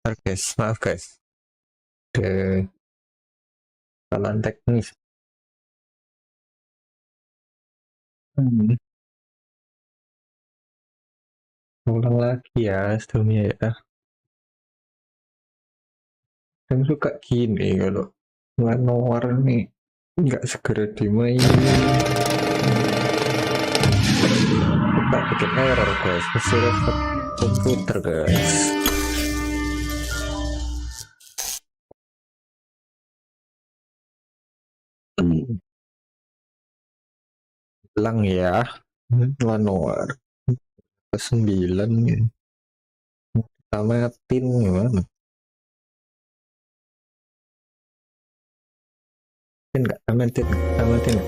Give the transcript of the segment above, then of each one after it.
Bentar guys, maaf guys, ada kesalahan teknis. Ulang lagi ya sebelumnya ya. Saya suka gini kalau Noire nih nggak segera dimain, suka bikin error guys, hasil komputer guys. Hilang ya Noire ke 9 tamatin gimana? Nggak tamatin, tamatin.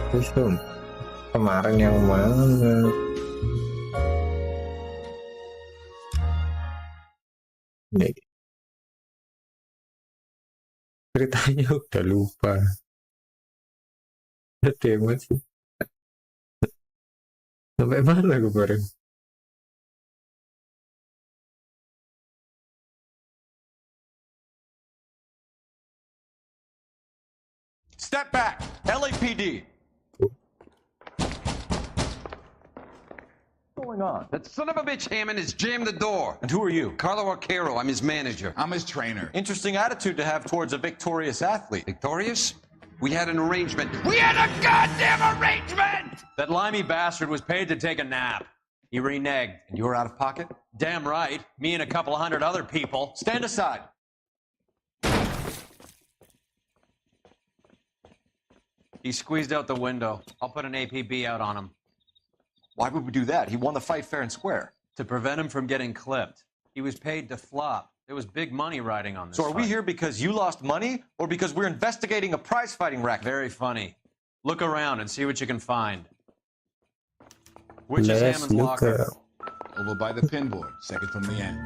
Terus kemarin yang mana? Nih. Ceritanya udah lupa. Ada masih. Sampai mana kemarin? Step back, LAPD. What's going on? That son of a bitch Hammond has jammed the door. And who are you? Carlo Arcaro, I'm his manager. I'm his trainer. Interesting attitude to have towards a victorious athlete. Victorious? We had an arrangement. We had a goddamn arrangement! That limey bastard was paid to take a nap. He reneged. And you were out of pocket? Damn right. Me and a couple of hundred other people. Stand aside. He squeezed out the window. I'll put an APB out on him. Why would we do that? He won the fight fair and square. To prevent him from getting clipped. He was paid to flop. There was big money riding on this So are we fight. here because you lost money or because we're investigating a prize fighting racket? Very funny. Look around and see what you can find. Which is Let's Hammond's look locker? Over by the pinboard, second from the end.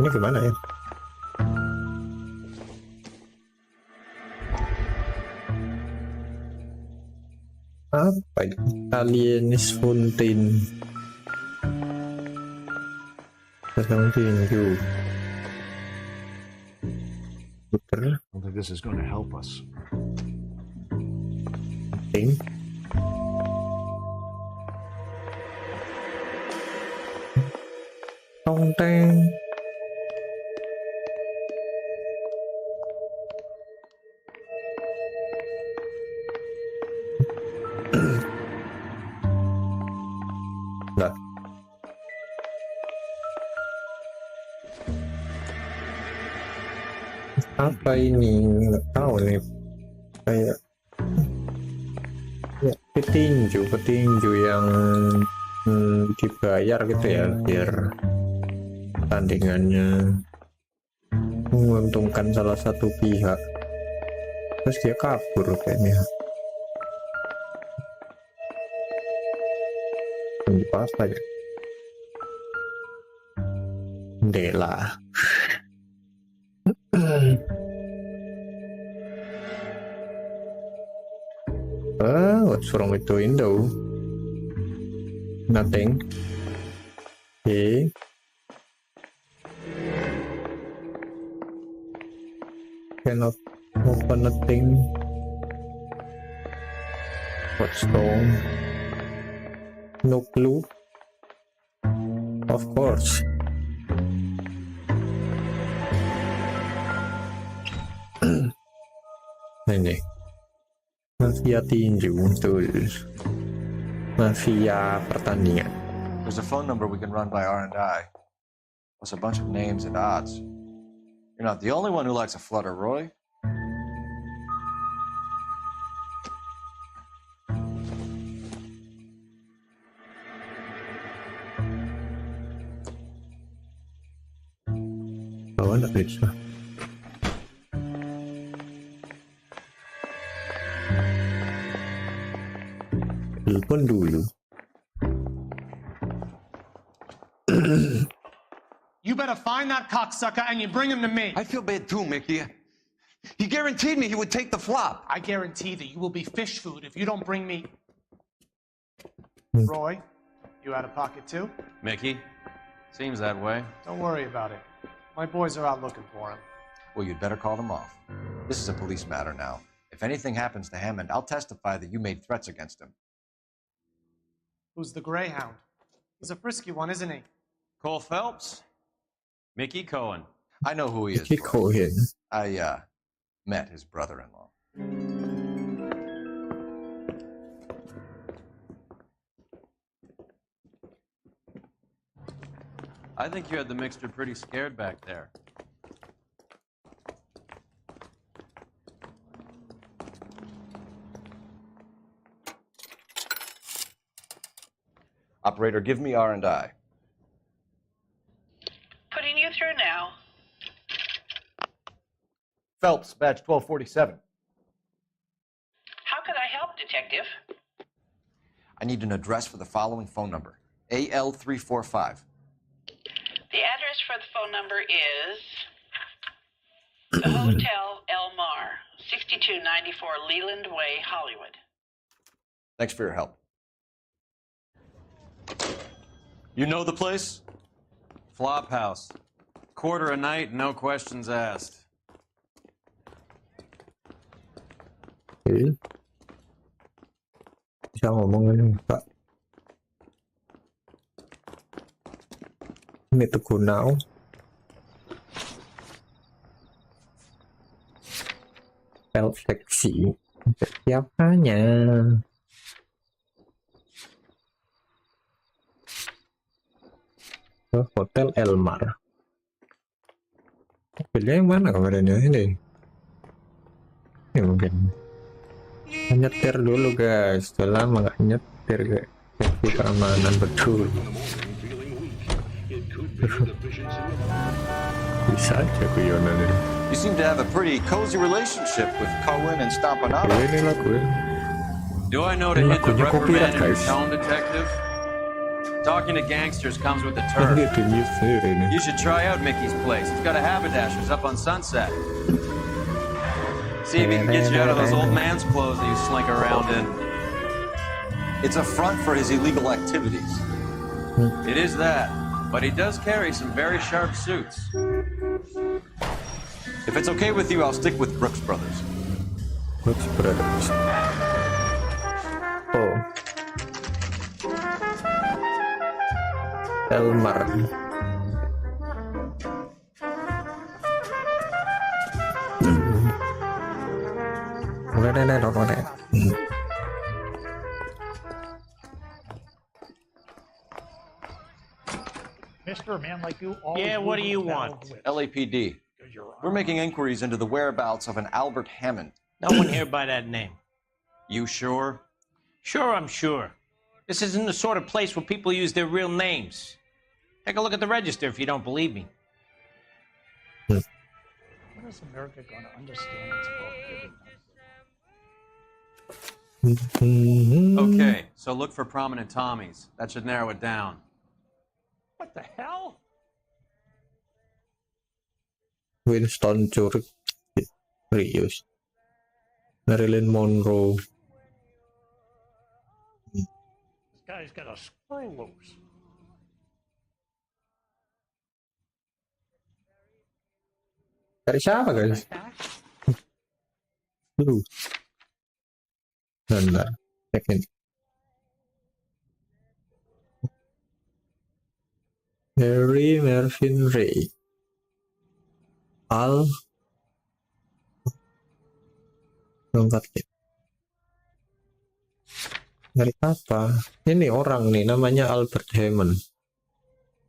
Ini gimana ya? Apa ini? Alienis Fountain. Pasang tinju. Puter. I don't think this is going to help us. Ting. Tong teng. Nah. Apa ini? Nggak tahu nih. Kayak ya, petinju yang dibayar gitu ya biar tandingannya menguntungkan salah satu pihak, terus dia kabur kayaknya. Di apa ya? Dela. What's wrong with the window? Nothing. Okay. Cannot open a thing. What's wrong? No clue. Of course. Ini mafia tinju, betul. Mafia pertandingan. There's a phone number we can run by R&I. Plus a bunch of names and odds. You're not the only one who likes a flutter, Roy. Bawah nggak bisa. Telepon dulu. You better find that cocksucker and you bring him to me. I feel bad too, Mickey. He guaranteed me he would take the flop. I guarantee that you will be fish food if you don't bring me. Roy, you out of pocket too? Mickey? Seems that way. Don't worry about it. My boys are out looking for him. Well, you'd better call them off. This is a police matter now. If anything happens to Hammond, I'll testify that you made threats against him. Who's the Greyhound? He's a frisky one, isn't he? Cole Phelps? Mickey Cohen. I know who he is. Mickey Cohen. I met his brother-in-law. I think you had the mixture pretty scared back there. Operator, give me R&I. Putting you through now. Phelps, badge 1247. How could I help, Detective? I need an address for the following phone number. AL345. The address for the phone number is the Hotel El Mar, 6294 Leland Way, Hollywood. Thanks for your help. You know the place? Flop house. Quarter a night, no questions asked. Okay. Bisa ngomong ini, Pak. Ini tuh Gunau. Spec PC. Siapanya? Ke Hotel Elmar. Pilih yang mana kemarinnya ini? Ini mungkin. Nyetir dulu guys. Udah lama nggak nyetir guys. Jadi keamanan betul. Bisa aja guyonan ini. You seem to have a pretty cozy relationship with Cohen and Stompanato. Ini lagu. Do I know to hit the Lagunya reprimand copyright, in your guys. tone, Detective? Talking to gangsters comes with the turf. Ini di mute sendiri ini. You should try out Mickey's place. He's got a haberdasher's up on Sunset. See if he can get you out of those old man's clothes that you slink around in. It's a front for his illegal activities. It is that, but he does carry some very sharp suits. If it's okay with you, I'll stick with Brooks Brothers. Brooks Brothers. Oh. Elmar. Mister, a man like you always. Yeah, what do you moves down want? with- LAPD. We're making inquiries into the whereabouts of an Albert Hammond. No one here by that name. You sure? Sure, I'm sure. This isn't the sort of place where people use their real names. Take a look at the register if you don't believe me. When is America going to understand it's about giving? Okay, so look for prominent Tommies. That should narrow it down. What the hell? Winston Churchill. Serius. Marilyn Monroe. This guy's got a screw loose. Dari siapa guys? Lu. Bentar. Cekin. Harry Mervyn Ray. Al. Lengkap ya. Dari apa? Ini orang nih namanya Albert Hammond.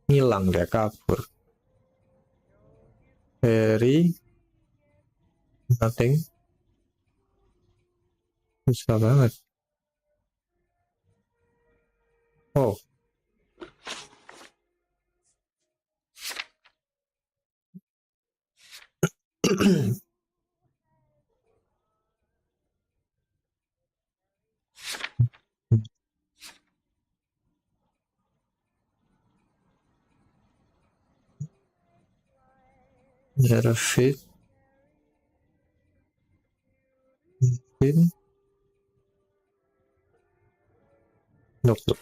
Hilang dia, kabur. Harry nothing. Susah banget. Oh. Zero fit. Pin. Nope.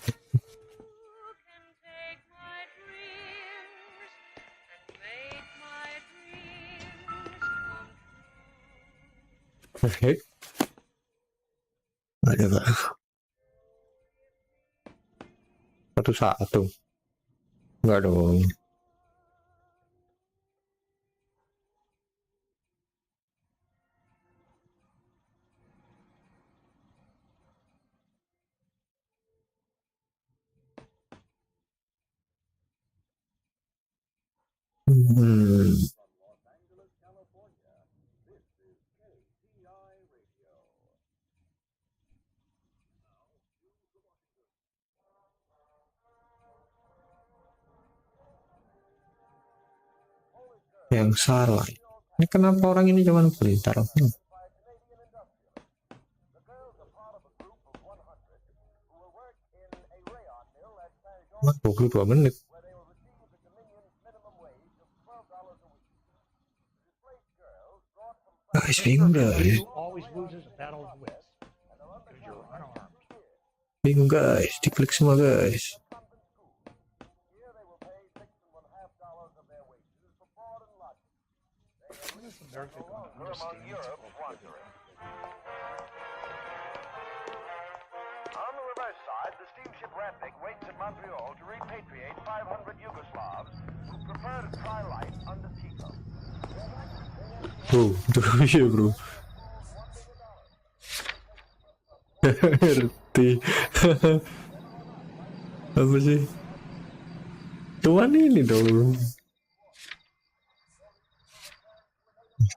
Oke. Ada Pak. Satu-satu. Enggak dong. Yang salah. Ini kenapa orang ini cuman bentar? 22 menit. Guys, bingung guys. Always loses a battle of wits because you're unarmed. Bingung guys, diklik semua guys. When is America going to understand? On the reverse side, the steamship Rapid waits at Montreal to repatriate 500 Yugoslavs who prefer to try life under Tito. Tuh iya bro. RT. Apa sih? Tuan ini dong.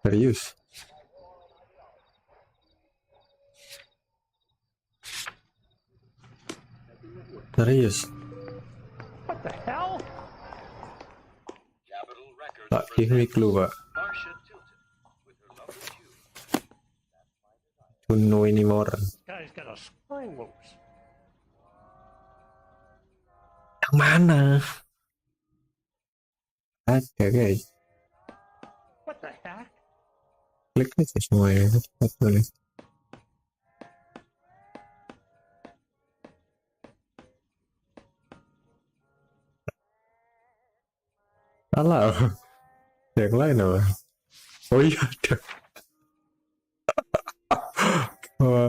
Serius. Serius. What the hell? Pak, ini keluar. To know anymore. This guy's got a screw loose. Yang mana? Ada guys. What the heck? Klik aja semua ya. Boleh. Salah. Yang lain apa? Oh iya ada. Oh,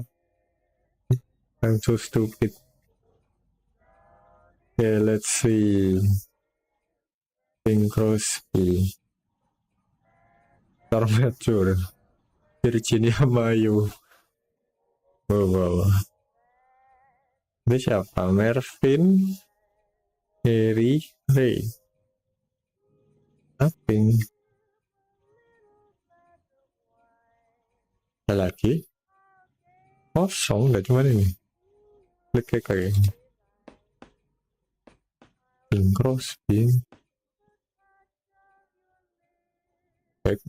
I'm so stupid. Okay, let's see. Bing Crosby. Tormature. Virginia Mayu. Wow. Ini siapa? Mervin, Harry, Ray. Aping. Ada lagi? Kosong, udah cuman ini. Klik kayak gini. Bing Crosby. Baik.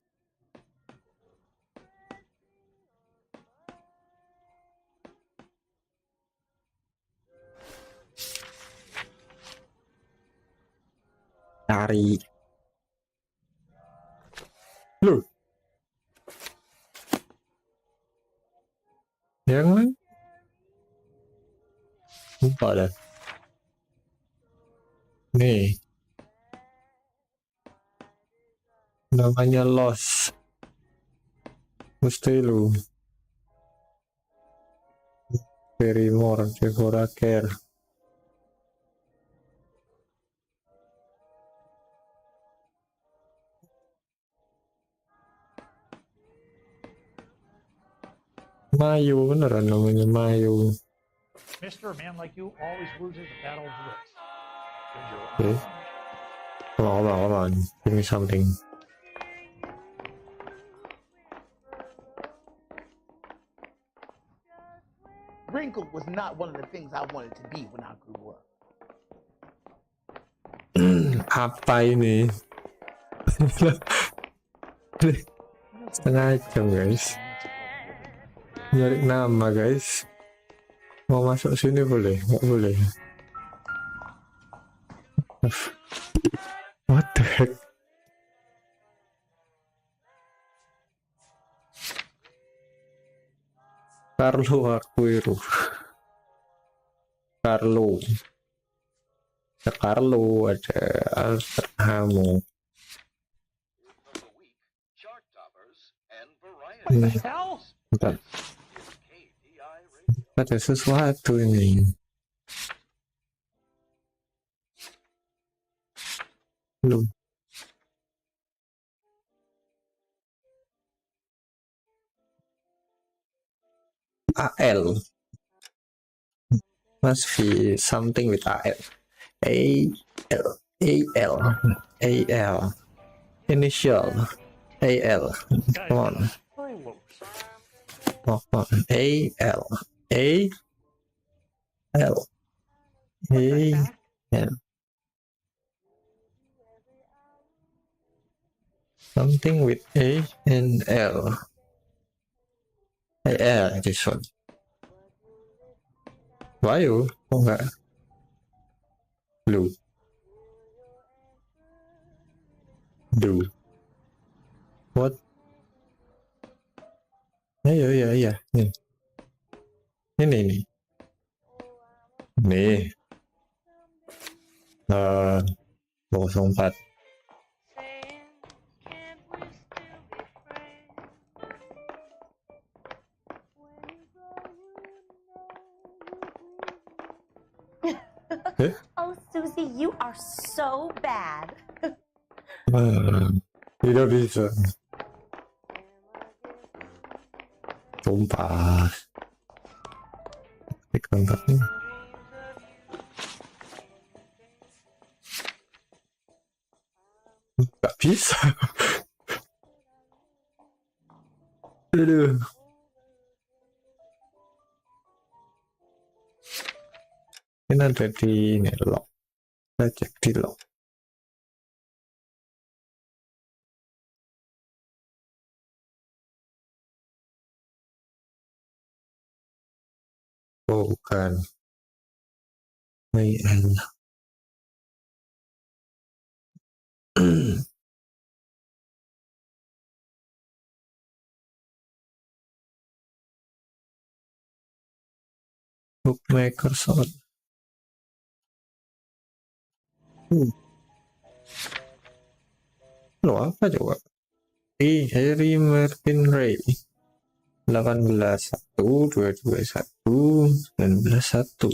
Cari. Loh. Yang lain? Lupa dah. Nih. Namanya Lost. Mesti lu. Barrymore, Deborah Kerr. Mayu, beneran namanya Mayu. Mister, a man like you always loses a battle of wits because you're Okay. unarmed. Hold on. Give me something. Wrinkled was not one of the things I wanted to be when I grew up. Apa ini? Setengah jam guys. Nyari nama guys. Mau masuk sini boleh? Nggak boleh. What the heck? Carlo Aguero. Carlo. Ada Carlo, ada Alsterhamo. What the hell? Bentar. Ada sesuatu ini. Belum. AL. Must be something with AL. AL. Initial. AL. Come on. Come on. AL. AL. AL. Something with A and L. AL, this one. Why you? Oh enggak. Blue. Blue. What? Iya. Nih. Ini. Nih. 04. Oh, Susie, you are so bad. Tidak bisa. Sumpah. Ini kontaknya. Gak bisa. Aduh. Ini ada di ini lock. Kita cek di lock. Oh, bukan. WL. Bookmaker sound. Lo apa coba? Harry Martin Ray 18-1-221-19-1.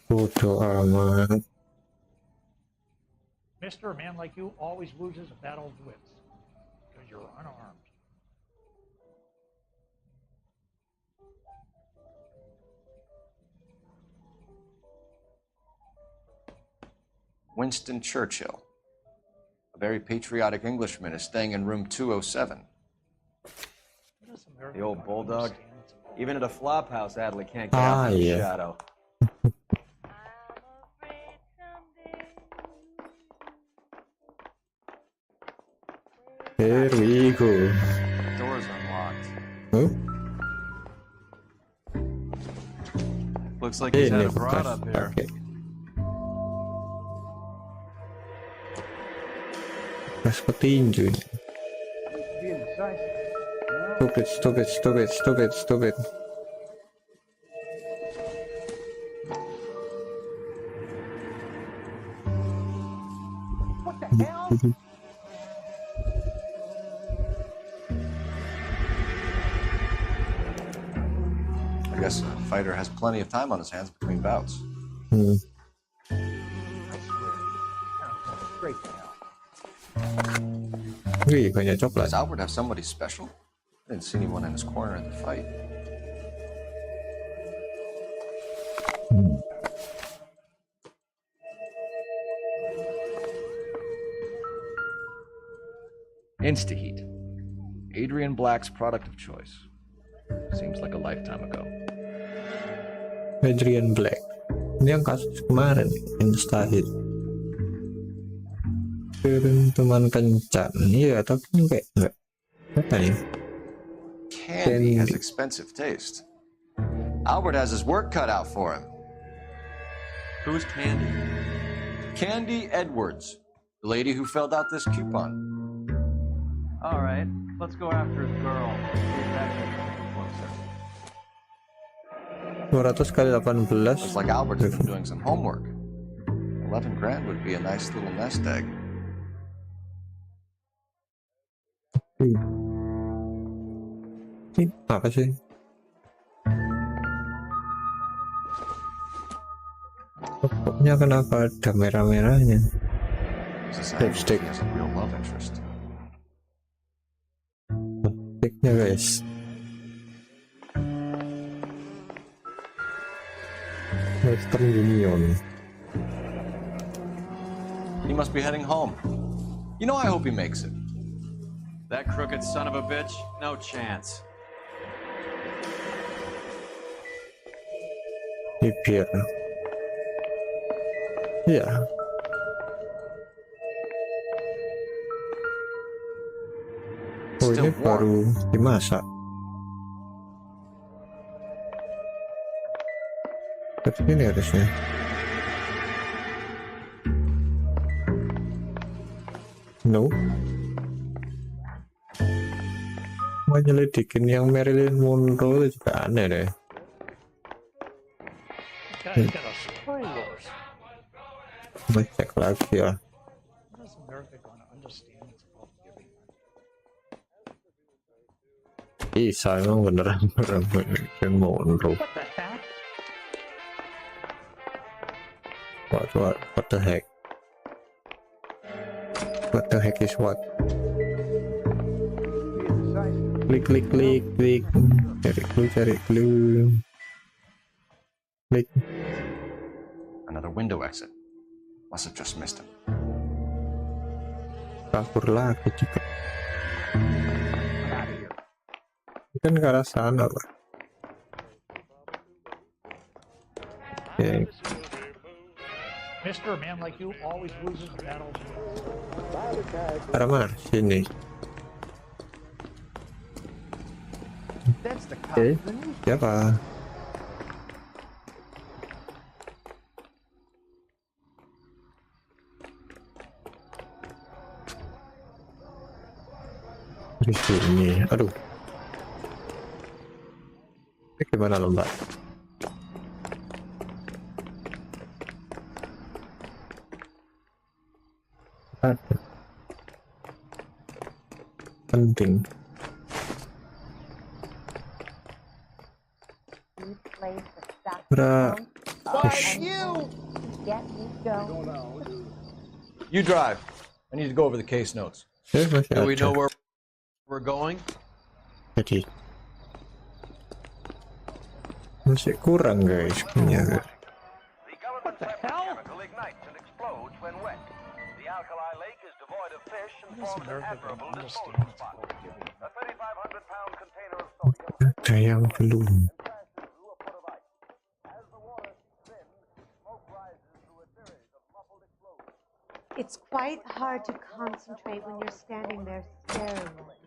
Bodoh amat. Mister, a man like you always loses a battle of wits because you're unarmed. Winston Churchill, a very patriotic Englishman, is staying in room 207. The old bulldog. Even at a flop house, Adley can't get out of the shadow. Here we go. Door's unlocked. Huh? Looks like he's had a bukan. broad up here. Okay. Mas petinju. Stupid. What the hell? I guess a fighter has plenty of time on his hands between bouts. Straight to hell. Wih, banyak coklat. Does Albert have somebody special? I didn't see anyone in his corner at the fight. Instaheat. Adrian Black's product of choice. Seems like a lifetime ago. Adrian Black. Ini yang kasus kemarin, Instaheat. Teman kencan. Iya, tapi kayak enggak. Apa nih? Candy has expensive taste. Albert has his work cut out for him. Who's Candy? Candy Edwards. The lady who filled out this coupon. All right, let's go after his girl. See if that gets closer. 200 kali 18. Looks like Albert's been doing some homework. 11 grand would be a nice little nest egg. Ini apa sih? Pokoknya kenapa ada merah-merahnya? Lipstick. Has a real love interest. Lipsticknya guys. Western Union. He must be heading home. You know, I hope he makes it. That crooked son of a bitch? No chance. Bibir. Iya. Oh, ini baru dimasak. Ke sini harusnya. No. Mau nyelidikin yang Marilyn Monroe itu juga aneh deh. Guy's got a spoilers. Mau cek lagi ya. How is America gonna understand it's about giving? Bisa emang beneran Marilyn Monroe. What the heck? What the heck? What the heck is what? Klik. Cari clue. Klik. Another window exit. Must have just missed him. Kabur lagi juga. Kan ke arah sana, Pak. Oke. Mister, a man like you always loses battles. Arah mana? Sini. That's the cop. Oke. Siapa? Di sini. Aduh. Ini gimana lo, Mbak? Ada. Penting. Bra. You drive. I need to go over the case notes. Masih Do we ada. know where we're going? Jadi masih kurang guys punya. The government chemical ignites and explodes when wet. The alkali lake is devoid of fish and How is forms an America admirable gonna disposal understand it's spot. about giving? A 3,500-pound container of sodium Ada yang belum. passes through a foot of ice. As the water seeps in, smoke rises through a series of muffled explosions. It's quite hard to concentrate when you're standing there staring at it.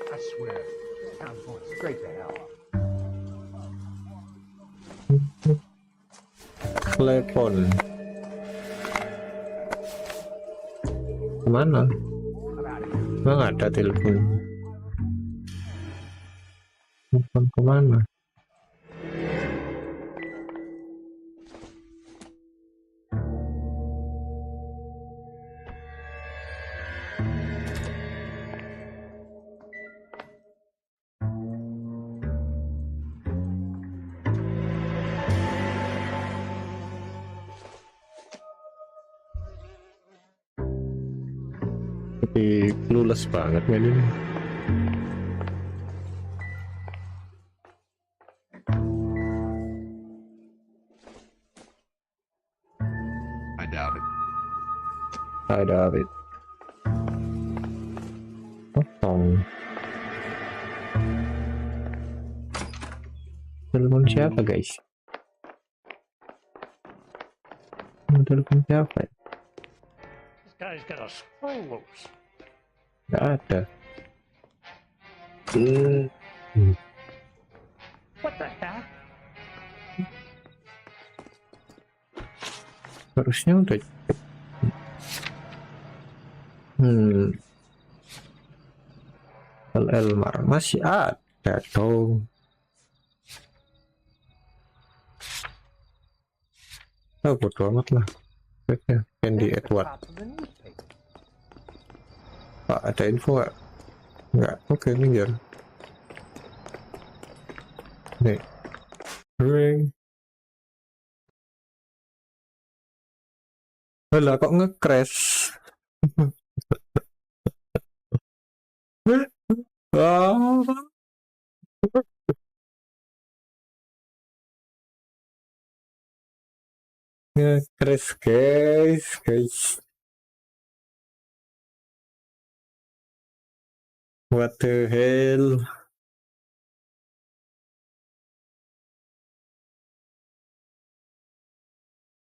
I swear, this town's going straight to hell. Telepon. Kemana? Emang ada telepon? Telepon kemana? Tapi clueless banget Melin. I doubt it. I doubt it. Potong. Telepon siapa guys? Telepon siapa? This guy's got a screw loose. Nggak ada. Harusnya udah. Elmar masih ada dong. Oh, bodo amat lah. Candy Edward. Pak, ada info nggak? Nggak. Oke, minggir. Nih. Ring. Alah, kok nge-crash? Ah. Nge-crash, guys. What the hell?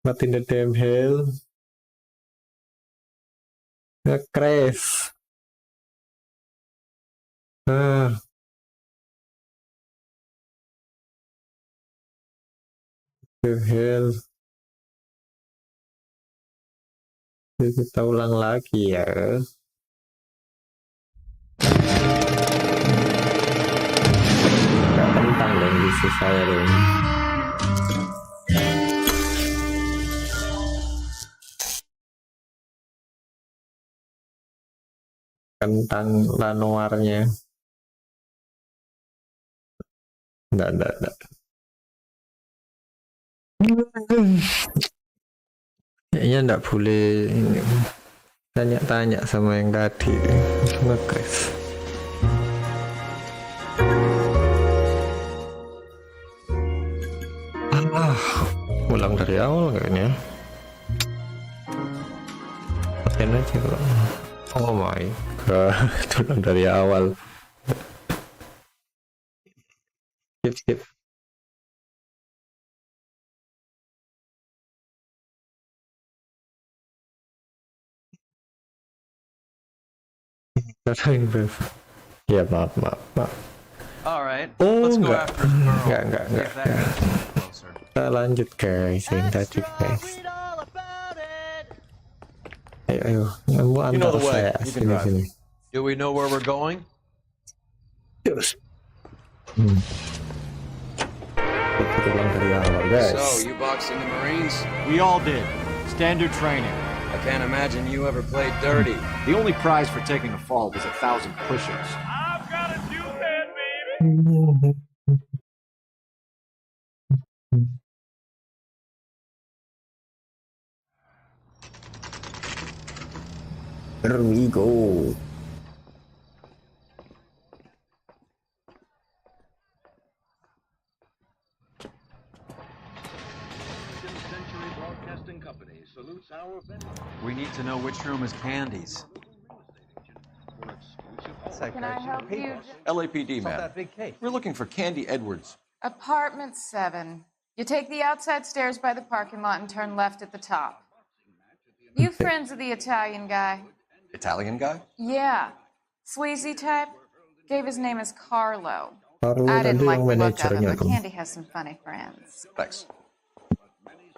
What in the damn hell? Nge-crash. The hell. Kita ulang lagi ya. Gak kentang dong di saya dong. Kentang Noire-nya. Enggak. Kayaknya enggak boleh ini. Tanya-tanya sama yang tadi. Nge-crash. Ulang dari awal kayaknya. Paten aja kalau. Oh my god, ulang dari awal. Skip. Ya maaf. All right. Oh Let's go enggak. after the girl. Enggak. See if that gets closer. Kita lanjut guys, yang tadi guys. Ayo, kamu antar saya sini. Do we know where we're going? Terus. Ulang dari awal guys. So, you boxed in the Marines? We all did. Standard training. I can't imagine you ever played dirty. The only prize for taking a fall was 1,000 push-ups. I've got a new head, baby. Here we go. We need to know which room is Candy's. Can I help you? LAPD, ma'am. We're looking for Candy Edwards. Apartment 7. You take the outside stairs by the parking lot and turn left at the top. You friends of the Italian guy? Italian guy? Yeah. Sleazy type? Gave his name as Carlo. Carlo I didn't tadi like yang the look of him, manajernya but tuh. Candy has some funny friends. Thanks.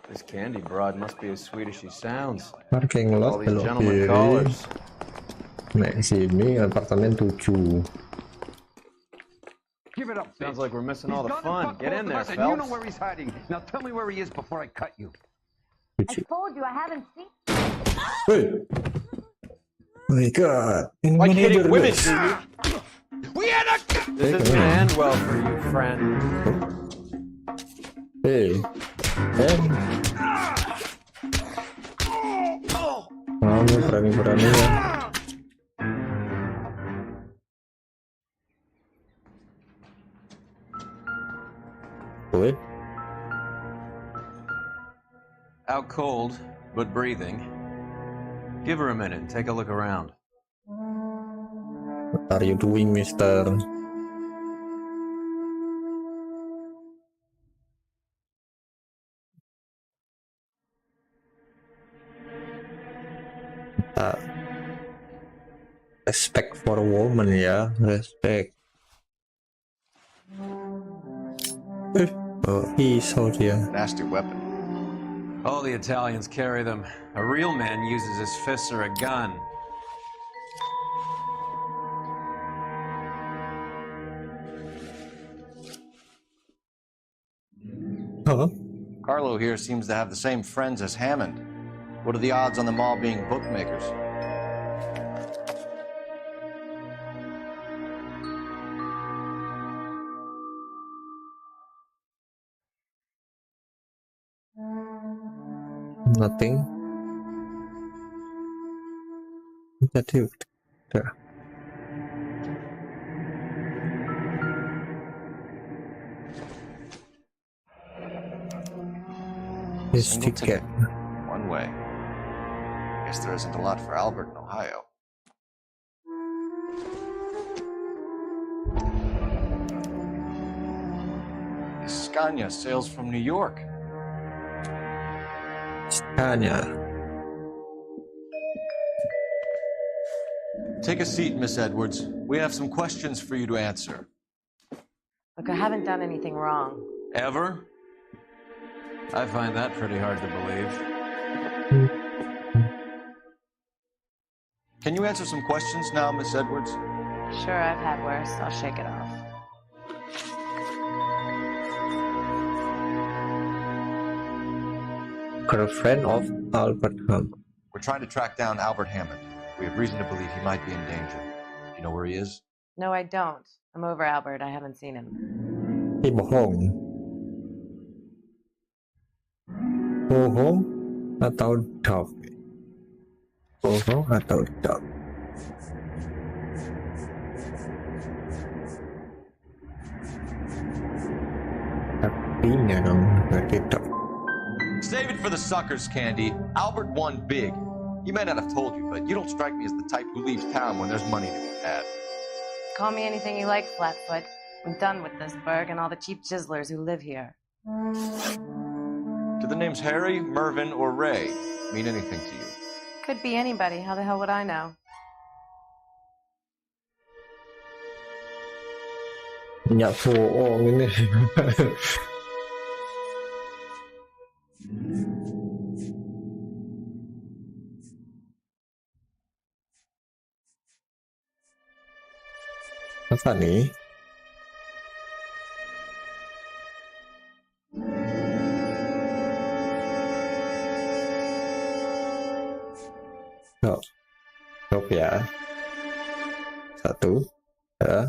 This Candy broad must be as sweet as she sounds. Parking All lot these belok gentlemen kiri. callers. Nah, sini apartemen 7. Give it up. Sounds like we're missing all the fun. Get in there, And you know Phelps. where he's hiding. Now tell me where he is before I cut you. I told you I haven't seen. Hey. Oh my god. Ini Like manajer hitting women, guys. do you? We had a... This isn't gonna end well for you, friend. Hey. Kamu berani-beraninya. Wait. Out cold, but breathing. Give her a minute and take a look around. What are you doing, mister? Respect for a woman ya, respect. Oh, pisau dia. Nasty weapon. All the Italians carry them. A real man uses his fists or a gun. Huh? Carlo here seems to have the same friends as Hammond. What are the odds on them all being bookmakers? Nothing. Jadi udah. This Single ticket. One way. Guess there isn't a lot for Albert in Ohio. Scania sails from New York. Scania. Take a seat, Miss Edwards. We have some questions for you to answer. Look, I haven't done anything wrong. Ever? I find that pretty hard to believe. Can you answer some questions now, Miss Edwards? Sure, I've had worse. I'll shake it off. Girlfriend of Albert Hammond. We're trying to track down Albert Hammond. We have reason to believe he might be in danger. Do you know where he is? No, I don't. I'm over Albert. I haven't seen him. พี่bohong. Bohong atau dog? Bohong atau dog? Tapinya dong, berarti dog. Save it for the suckers, Candy. Albert won big. He may not have told you, but you don't strike me as the type who leaves town when there's money to be had. Call me anything you like, Flatfoot. I'm done with this burg and all the cheap chiselers who live here. Do the names Harry, Mervyn, or Ray mean anything to you? Could be anybody. How the hell would I know? Nggak bohong ini. Apa nih? Stop ya. 1, 2, 3.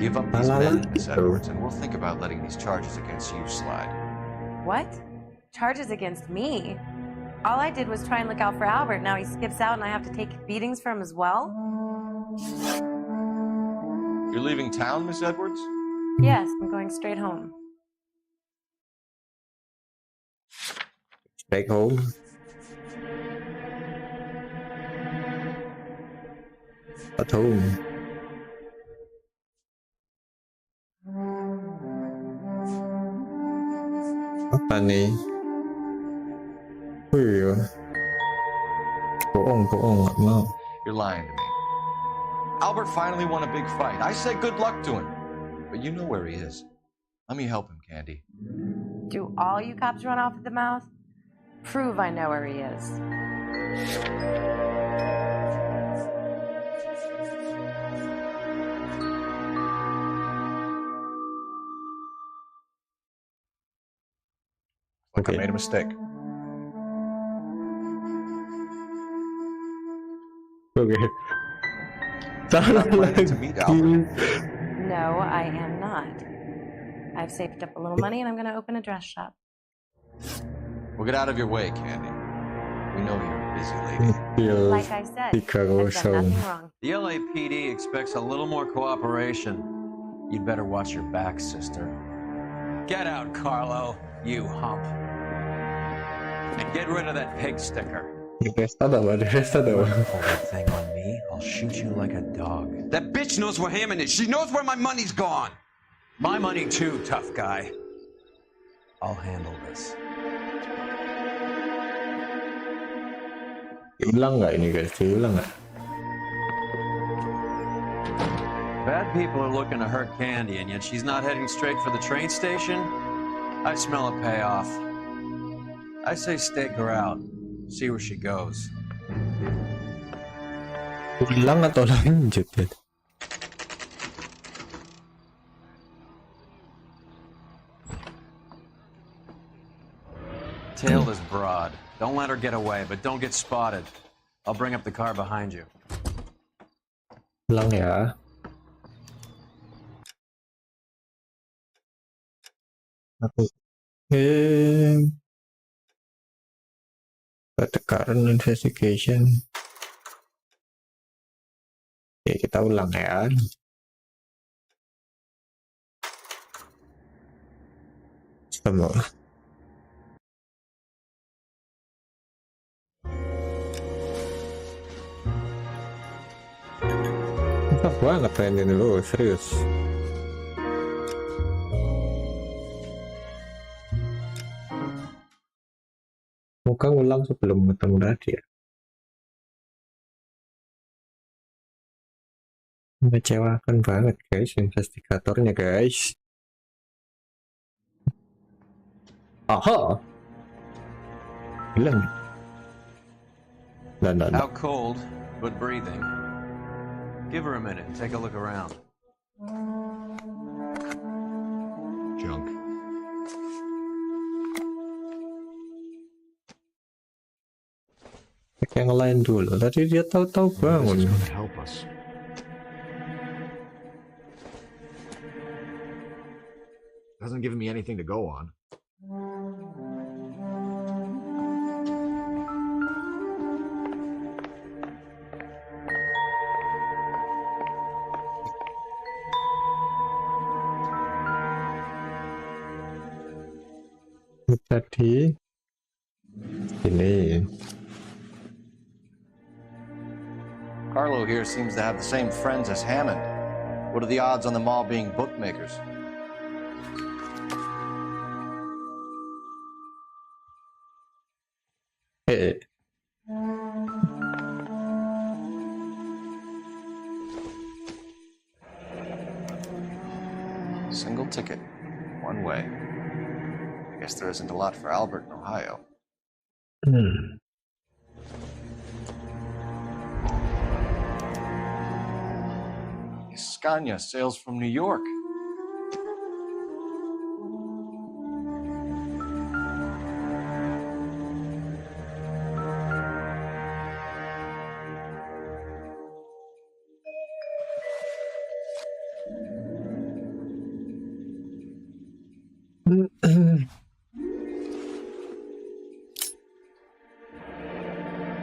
Give up these men, Miss Edwards, and we'll think about letting these charges against you slide. What? Charges against me? All I did was try and look out for Albert. Now he skips out and I have to take beatings for him as well? You're leaving town, Miss Edwards? Yes, I'm going straight home. Straight home. At home. Apa nih? Wih, bohong, nggak mau. You're lying to me. Albert finally won a big fight. I said good luck to him. But you know where he is. Let me help him, Candy. Do all you cops run off at the mouth? Prove I know where he is. Look, I made a mistake. Okay. You're not planning to meet Albert. No, I am not. I've saved up a little money and I'm going to open a dress shop. We'll get out of your way, Candy. We know you're a busy lady. Like I said, I've done nothing wrong. The LAPD expects a little more cooperation. You'd better watch your back, sister. Get out, Carlo, you hump. And get rid of that pig sticker. Di pesta pull that thing on me, I'll shoot you like a dog. That bitch knows where Hammond is. She knows where my money's gone. My money too, tough guy. I'll handle this. Hilang nggak ini guys? Hilang nggak? Bad people are looking to hurt Candy, and yet she's not heading straight for the train station? I smell a payoff. I say stake her out. See where she goes. Ulang atau lanjut ya? Tail is broad. Don't let her get away, but don't get spotted. I'll bring up the car behind you. Ulang ya. Aku but the current investigation. Oke, kita ulang ya. Sama. Susah banget trending dulu, serius. Muka ulang sebelum ketemu Nadia. Mengecewakan banget guys, investigatornya guys. Aha, bilang. Out cold, but breathing. Give her a minute. Take a look around. Junk. Yang lain dulu. Tadi dia tahu-tahu bangun. Help us. Hasn't given me anything to go on. Tadi ini. Carlo here seems to have the same friends as Hammond. What are the odds on them all being bookmakers? Single ticket, one way. I guess there isn't a lot for Albert in Ohio. Scania sails from New York.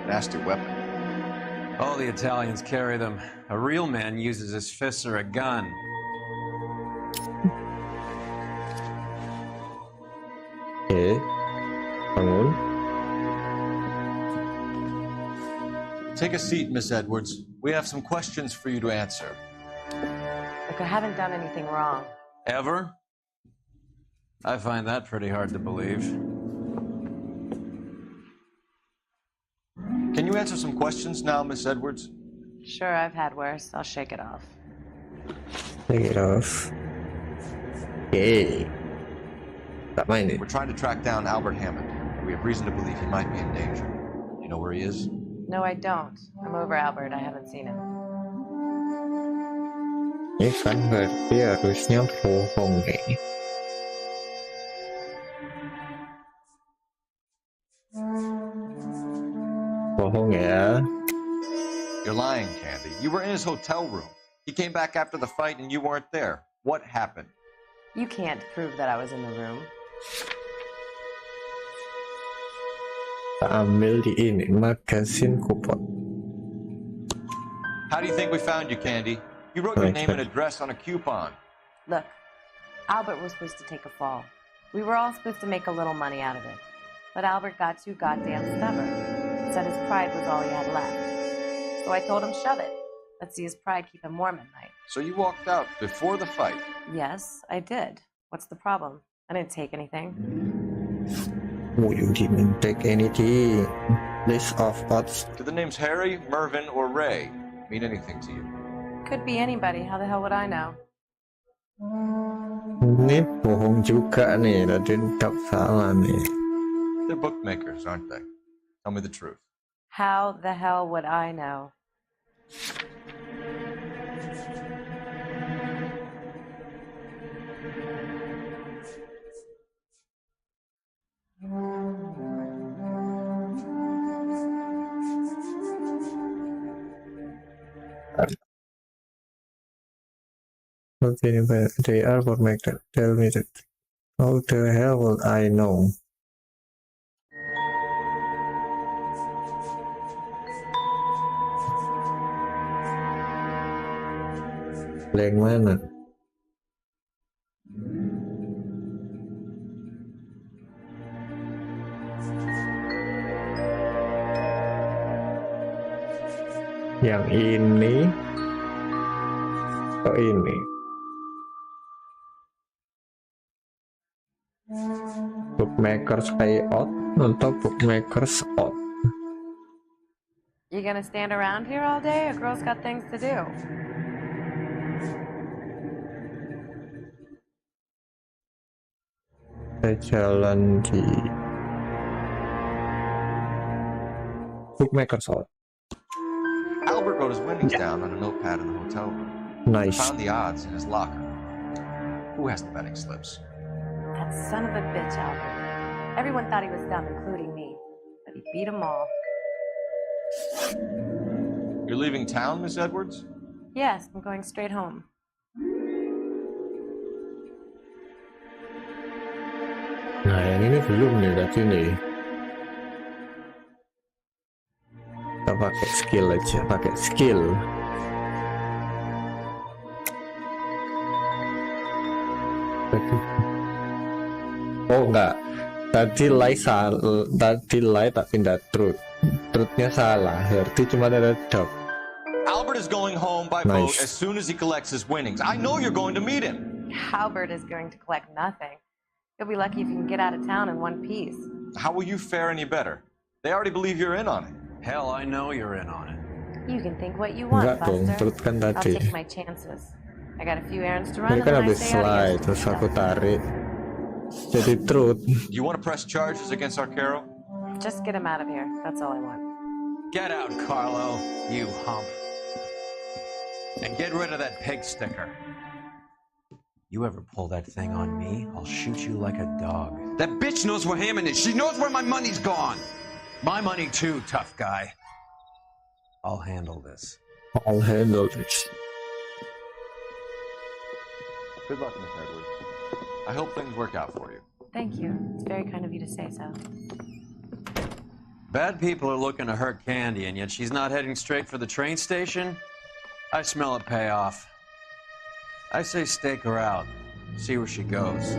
Nasty weapon. All the Italians carry them. A real man uses his fists or a gun. Bangun. Take a seat, Miss Edwards. We have some questions for you to answer. Look, I haven't done anything wrong. Ever? I find that pretty hard to believe. Can you answer some questions now, Miss Edwards? Sure, I've had worse. I'll shake it off. Shake it off. Hey. We're trying to track down Albert Hammond. We have reason to believe he might be in danger. You know where he is? No, I don't. I'm over Albert. I haven't seen him. Ini kan berarti harusnya bohong nih. Bohong ya. You're lying, Candy. You were in his hotel room. He came back after the fight and you weren't there. What happened? You can't prove that I was in the room. Ambil di ini magasin kupon. How do you think we found you, Candy? You wrote your name and address on a coupon. Look, Albert was supposed to take a fall. We were all supposed to make a little money out of it. But Albert got too goddamn stubborn. Said his pride was all he had left. So I told him, shove it. Let's see his pride keep him warm at night. So you walked out before the fight? Yes, I did. What's the problem? I didn't take anything. Oh, you didn't take anything. List of odds. Do the names Harry, Mervyn, or Ray mean anything to you? Could be anybody. How the hell would I know? Ini bohong juga nih, tadi tak salah nih. They're bookmakers, aren't they? Tell me the truth. How the hell would I know? Okay, but they are bookmaker. Tell me that. How the hell will I know? Yang mana? Yang ini? Oh ini. Bookmakers pay out atau bookmakers out? You gonna stand around here all day? A girl's got things to do. Saya jalan di bookmakers out. Albert wrote his winnings down on a notepad in the hotel room. Nice. Found the odds in his locker. Who has the betting slips? That son of a bitch, Albert. Everyone thought he was dumb, including me. But he beat them all. You're leaving town, Miss Edwards? Yes, I'm going straight home. Nah, yang ini belum nih, tadi nih. Kita pakai skill aja, pakai skill. Oh enggak, tadi lie tak pindah truth. Truthnya salah, berarti cuma ada dog. Albert is going home by boat as soon as he collects his winnings. I know you're going to meet him. Albert is going to collect nothing. You'll be lucky if you can get out of town in one piece. How will you fare any better? They already believe you're in on it. Hell, I know you're in on it. You can think what you want, Enggak dong, Buster. truth kan I'll tadi. take my chances. I got a few errands to run Ini and kan then I habis stay out slide, of terus aku tarik. Jadi truth. Do you want to press charges against Arcaro? Just get him out of here. That's all I want. Get out, Carlo, you hump. And get rid of that pig sticker. You ever pull that thing on me, I'll shoot you like a dog. That bitch knows where Hammond is. She knows where my money's gone. My money too, tough guy. I'll handle this. I'll handle this. Good luck, Miss Edwards. I hope things work out for you. Thank you. It's very kind of you to say so. Bad people are looking to hurt Candy, and yet she's not heading straight for the train station? I smell a payoff. I say stake her out. See where she goes.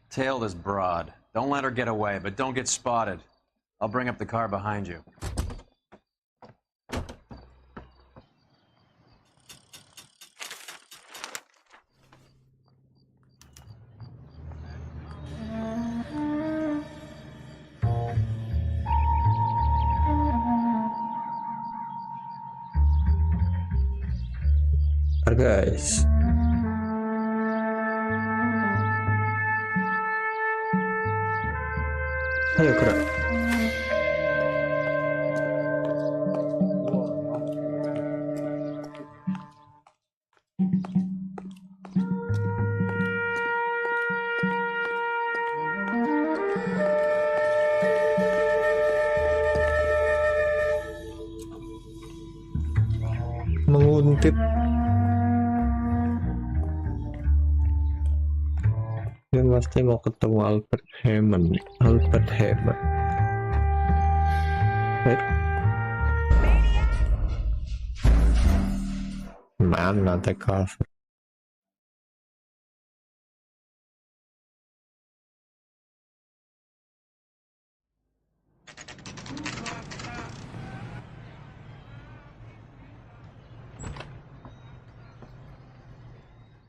Tail this broad. Don't let her get away, but don't get spotted. I'll bring up the car behind you. Guys, ayo gerak. Menguntit. Yang pasti mau ketemu Albert Hammond. Albert Hammond. Mana take off?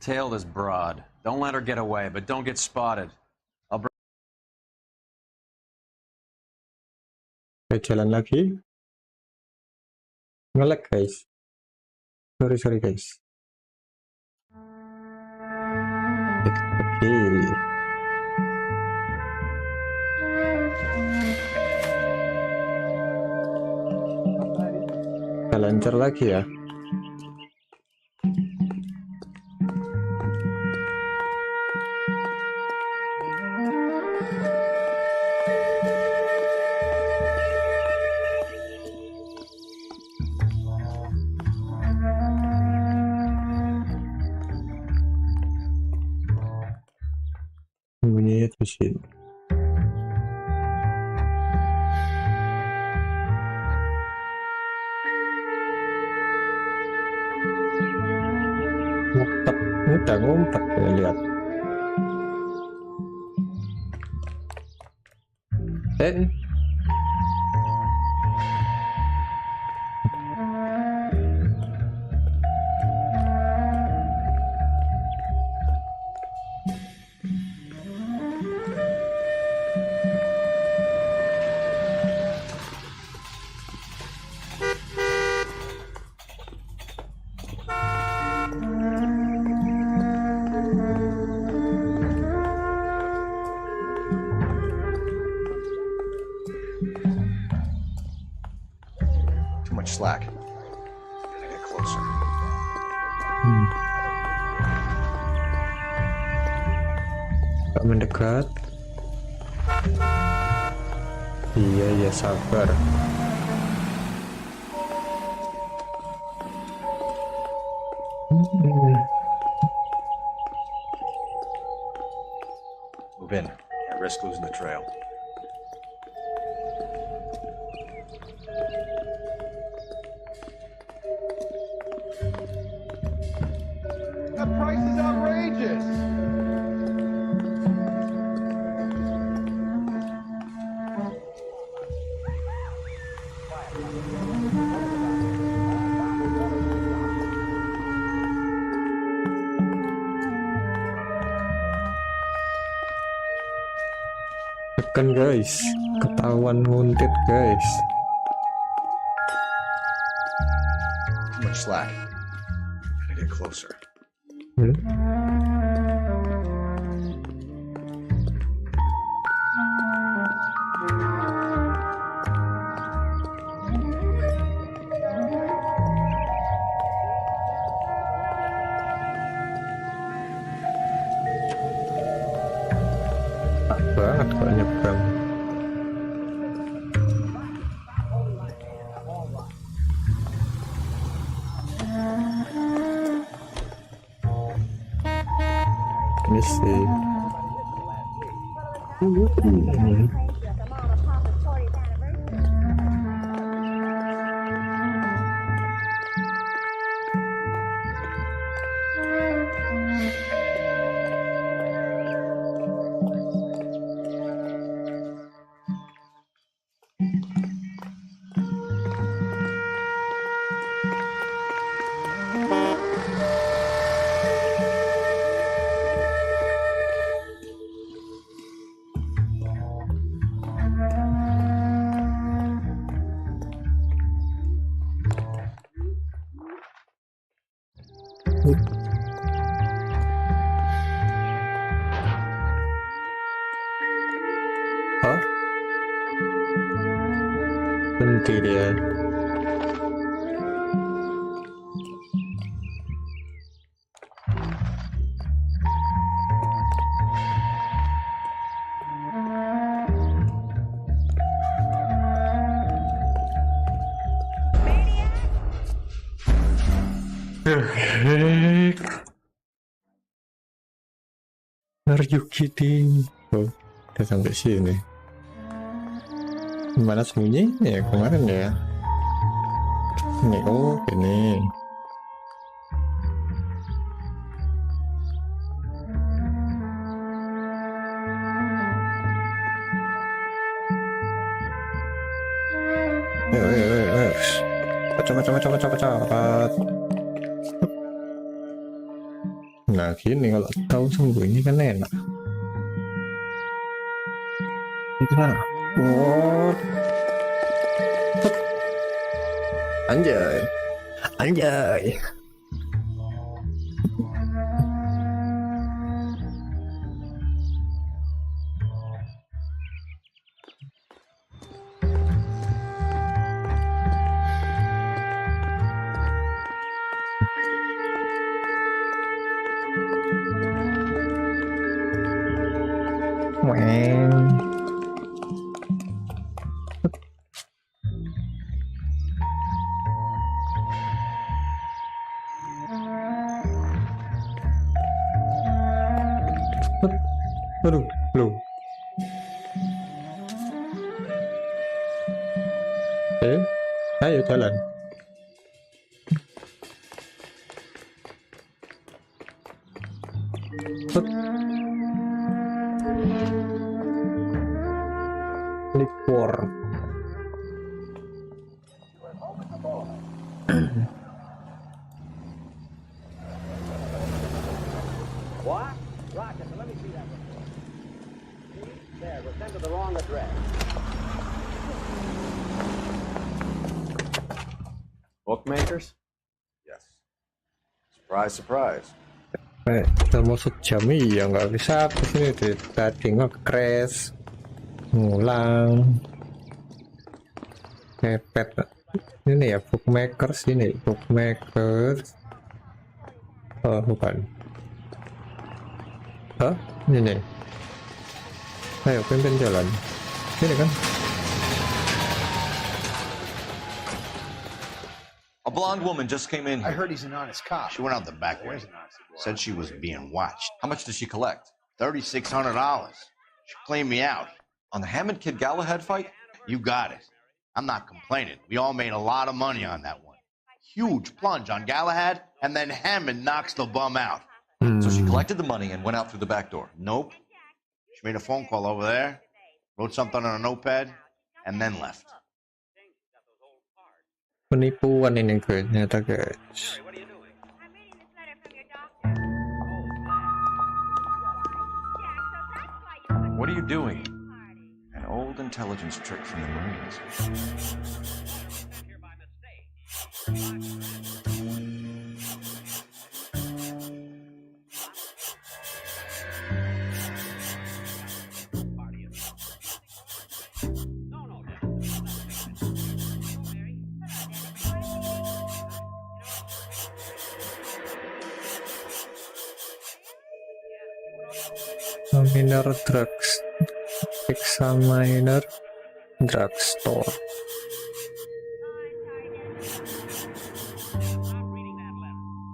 Tail this broad. Don't let her get away, but don't get spotted. I'll bring... Jalan lagi. Nge-lag guys. Sorry guys. Oke. Kita lancar lagi ya. Bunyinya terus ini. Ngumpet, udah ngumpet ya, lihat. Too much slack. Gotta get closer. Tak mendekat. Iya ya, sabar. Move in. Can't risk losing the trail. That price is outrageous. Tekan guys, ketahuan nguntit guys. Too much slack. Gotta get closer. Banget kok nyebrang. Ini sih. Hah? Berhenti dia. Are you kidding? Oh, udah sampai sini. Gimana sembunyinya ya kemarin ya? Ini, oh ini. Ayo. Cepat. Nah gini kalau tahu sembunyi kan enak. Kita Anjay. Anjay. Weng. Aduh, belum. Ayo jalan. Liquor. What? Rochester, let me see that one. See? There, we're sent to the wrong address. Bookmakers? Yes. Surprise, surprise. Udah mau sejam iya nggak bisa kesini deh. Tadi nge-crash ngulang mepet. Ini ya bookmakers, ini bookmakers. Oh bukan. Hah? Ini. Ayo pimpin jalan. Sini kan. A blonde woman just came in I here. heard he's an honest cop. She went out the back way. Said she was being watched. How much did she collect? $3,600. She cleaned me out. On the Hammond Kid Galahad fight? You got it. I'm not complaining. We all made a lot of money on that one. Huge plunge on Galahad, and then Hammond knocks the bum out. So she collected the money and went out through the back door. Nope. She made a phone call over there, wrote something on a notepad, and then left. Penipuan ini ternyata guys. What are you doing? An old intelligence trick from the Marines. Examiner drugs. Examiner drugstore.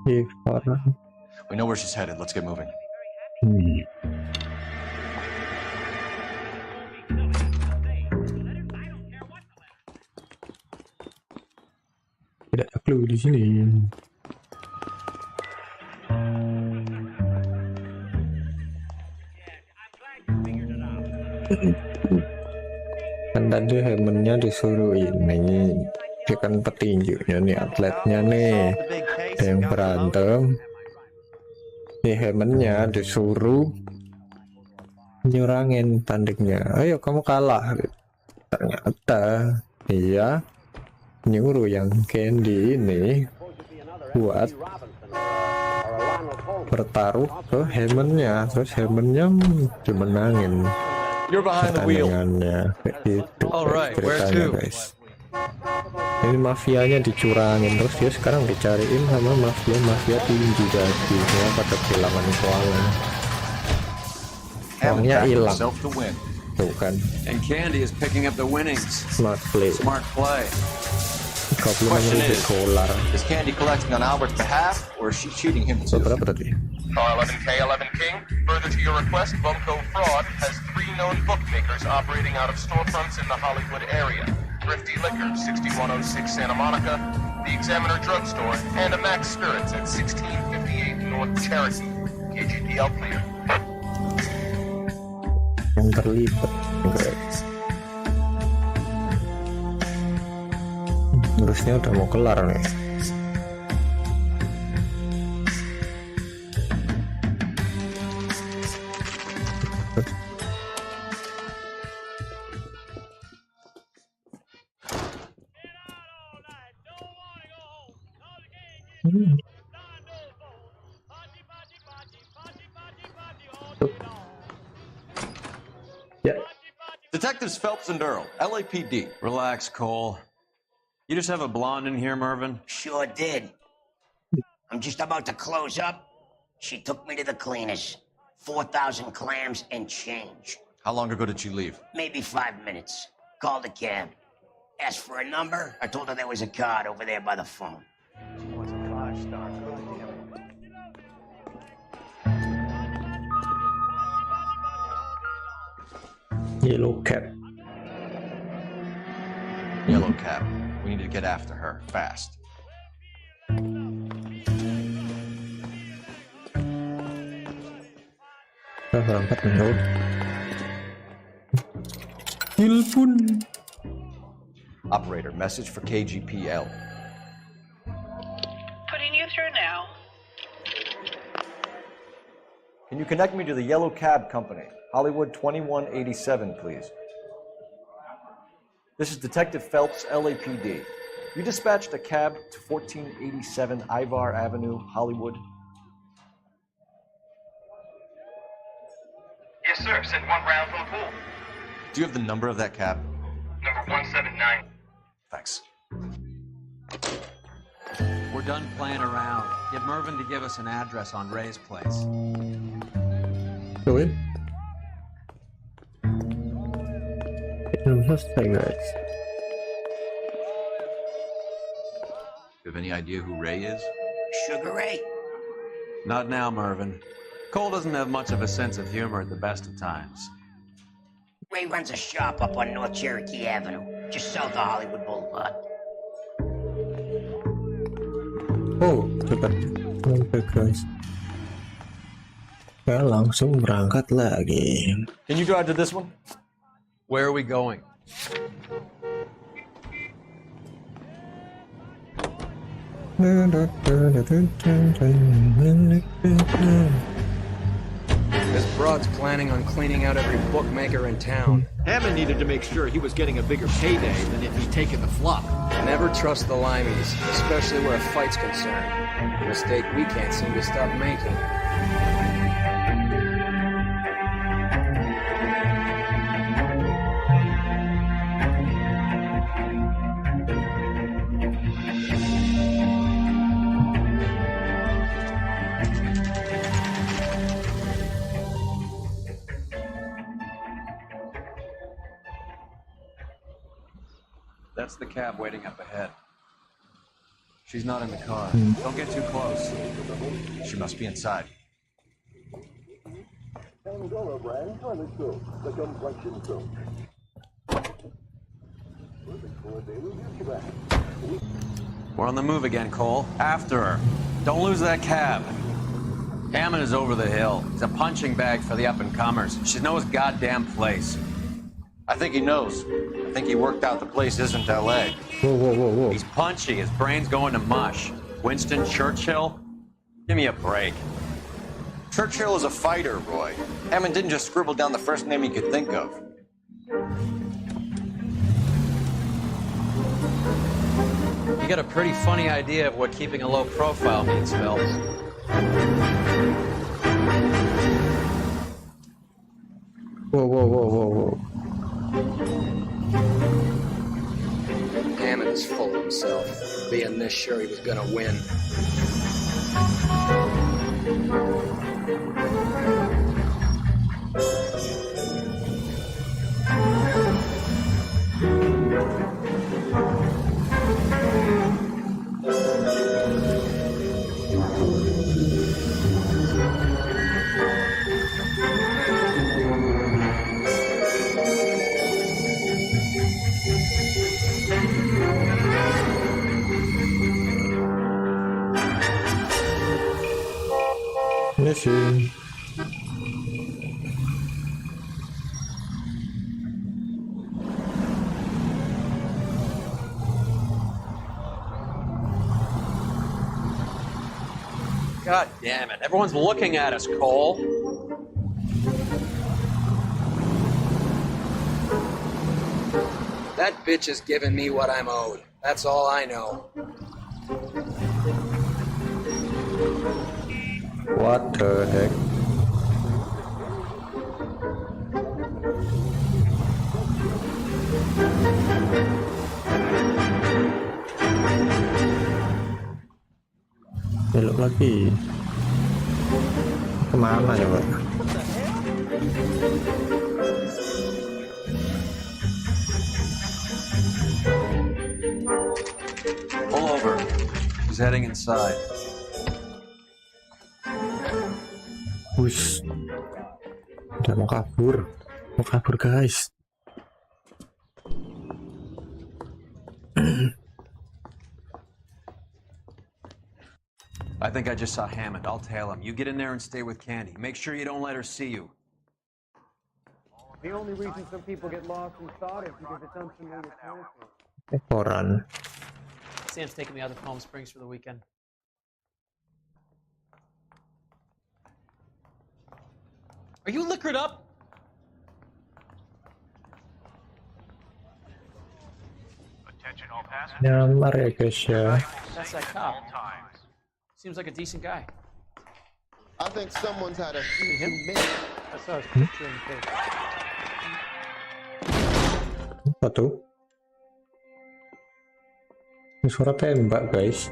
We know where she's headed. Let's get moving. Tidak ada clue di sini. Kan tadi Hammondnya disuruh ini, dia kan petinjunya nih, atletnya nih, ada yang berantem. Nih Hammondnya disuruh nyurangin tandingnya. Ayo kamu kalah. Ternyata iya nyuruh yang Candy ini buat bertaruh ke Hammondnya, terus Hammondnya dimenangin pertandingannya kayak gitu. Ceritanya guys, ini mafianya dicurangin, terus dia sekarang dicariin sama mafia tinju jadi ya, pada kehilangan uangnya hilang tuh kan. And Candy is picking up the winnings. Smart play. Question is Candy collecting on Albert's behalf, or is she cheating him too? Berapa tadi? Car 11K, 11 King. Further to your request, Bumco Fraud has 3 known bookmakers operating out of storefronts in the Hollywood area. Thrifty Liquor, 6106 Santa Monica, the Examiner Drugstore, and a Max Spirits at 1658 North Cherokee. KGPL clear. Yang terlibat guys. Terusnya udah mau kelar nih. Yeah. Detectives Phelps and Earl, LAPD. Relax, Cole. You just have a blonde in here, Mervyn? Sure did. I'm just about to close up. She took me to the cleaners. 4,000 clams and change. How long ago did she leave? Maybe 5 minutes. Called a cab. Asked for a number. I told her there was a card over there by the phone. She wants a 5-star girl. Yellow cap. Yellow Cab. We need to get after her, fast. Berangkat menjauh. Telepon. Operator, message for KGPL. Putting you through now. Can you connect me to the Yellow Cab Company? Hollywood 2187, please. This is Detective Phelps, LAPD. You dispatched a cab to 1487 Ivar Avenue, Hollywood. Yes, sir. Send one round from the pool. Do you have the number of that cab? Number 179. Thanks. We're done playing around. Get Mervyn to give us an address on Ray's place. Go in. Belum selesai, guys. You have any idea who Ray is? Sugar Ray? Not now, Mervyn. Cole doesn't have much of a sense of humor at the best of times. Ray runs a shop up on North Cherokee Avenue, just south of Hollywood Boulevard. Oh, cepat. Oke, guys. Kita langsung berangkat lagi. Can you drive to this one? Where are we going? This broad's planning on cleaning out every bookmaker in town. Hammond needed to make sure he was getting a bigger payday than if he'd taken the flop. Never trust the limeys, especially where a fight's concerned. A mistake we can't seem to stop making. That's the cab waiting up ahead. She's not in the car. Don't get too close. She must be inside. We're on the move again, Cole. After her. Don't lose that cab. Hammond is over the hill. He's a punching bag for the up-and-comers. She knows his goddamn place. I think he knows. I think he worked out the place isn't L.A. Whoa. He's punchy. His brain's going to mush. Winston Churchill? Give me a break. Churchill is a fighter, Roy. Hammond didn't just scribble down the first name he could think of. You got a pretty funny idea of what keeping a low profile means, Phelps. Whoa. Hammond is full of himself, being this sure he was gonna win. Mission. God damn it. Everyone's looking at us, Cole. That bitch is giving me what I'm owed. That's all I know. What the heck? Belok lagi. Kemana coba? Pull over. He's heading inside. Wush. Udah mau kabur. Mau kabur guys. I think I just saw Hammond. I'll tail him. You get in there and stay with Candy. Make sure you don't let her see you. The only reason some people get lost in thought is because it's unfamiliar territory. Koran. Sam's taking me out to Palm Springs for the weekend. Are you liquored up? Attention all passengers. Nyamar ya guys ya. That's that cop. Seems like a decent guy. I think someone's had a few him? minutes. I saw his picture in the paper. Apa tuh? Ini suara tembak guys.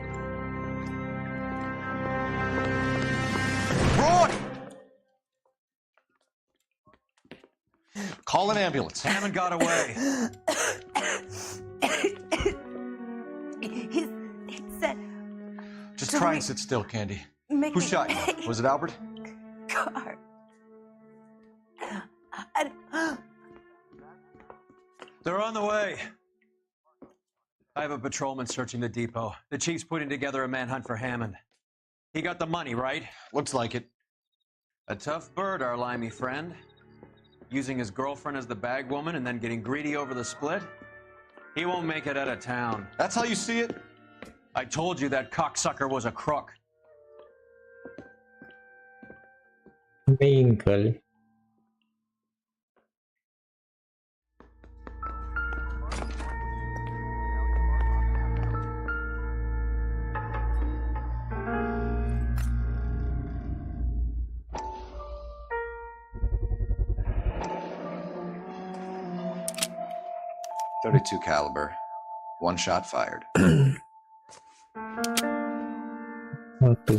Roy! Call an ambulance. Hammond got away. He said... Just try and sit still, Candy. Who shot you? Was it Albert? Car. They're on the way. I have a patrolman searching the depot. The chief's putting together a manhunt for Hammond. He got the money, right? Looks like it. A tough bird, our limey friend. Using his girlfriend as the bag woman and then getting greedy over the split. He won't make it out of town. That's how you see it? I told you that cocksucker was a crook. Mingkel. .32 caliber. One shot fired. Satu.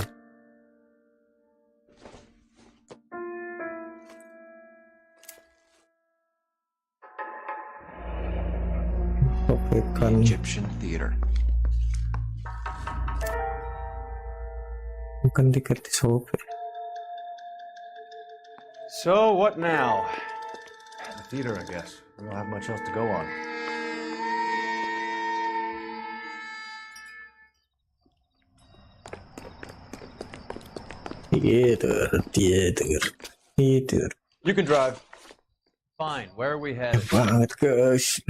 Egyptian theater. Bukan tiket di sopir. So, what now? The theater, I guess. We don't have much else to go on. Theater. You can drive. Fine, where are we headed? Banget guys.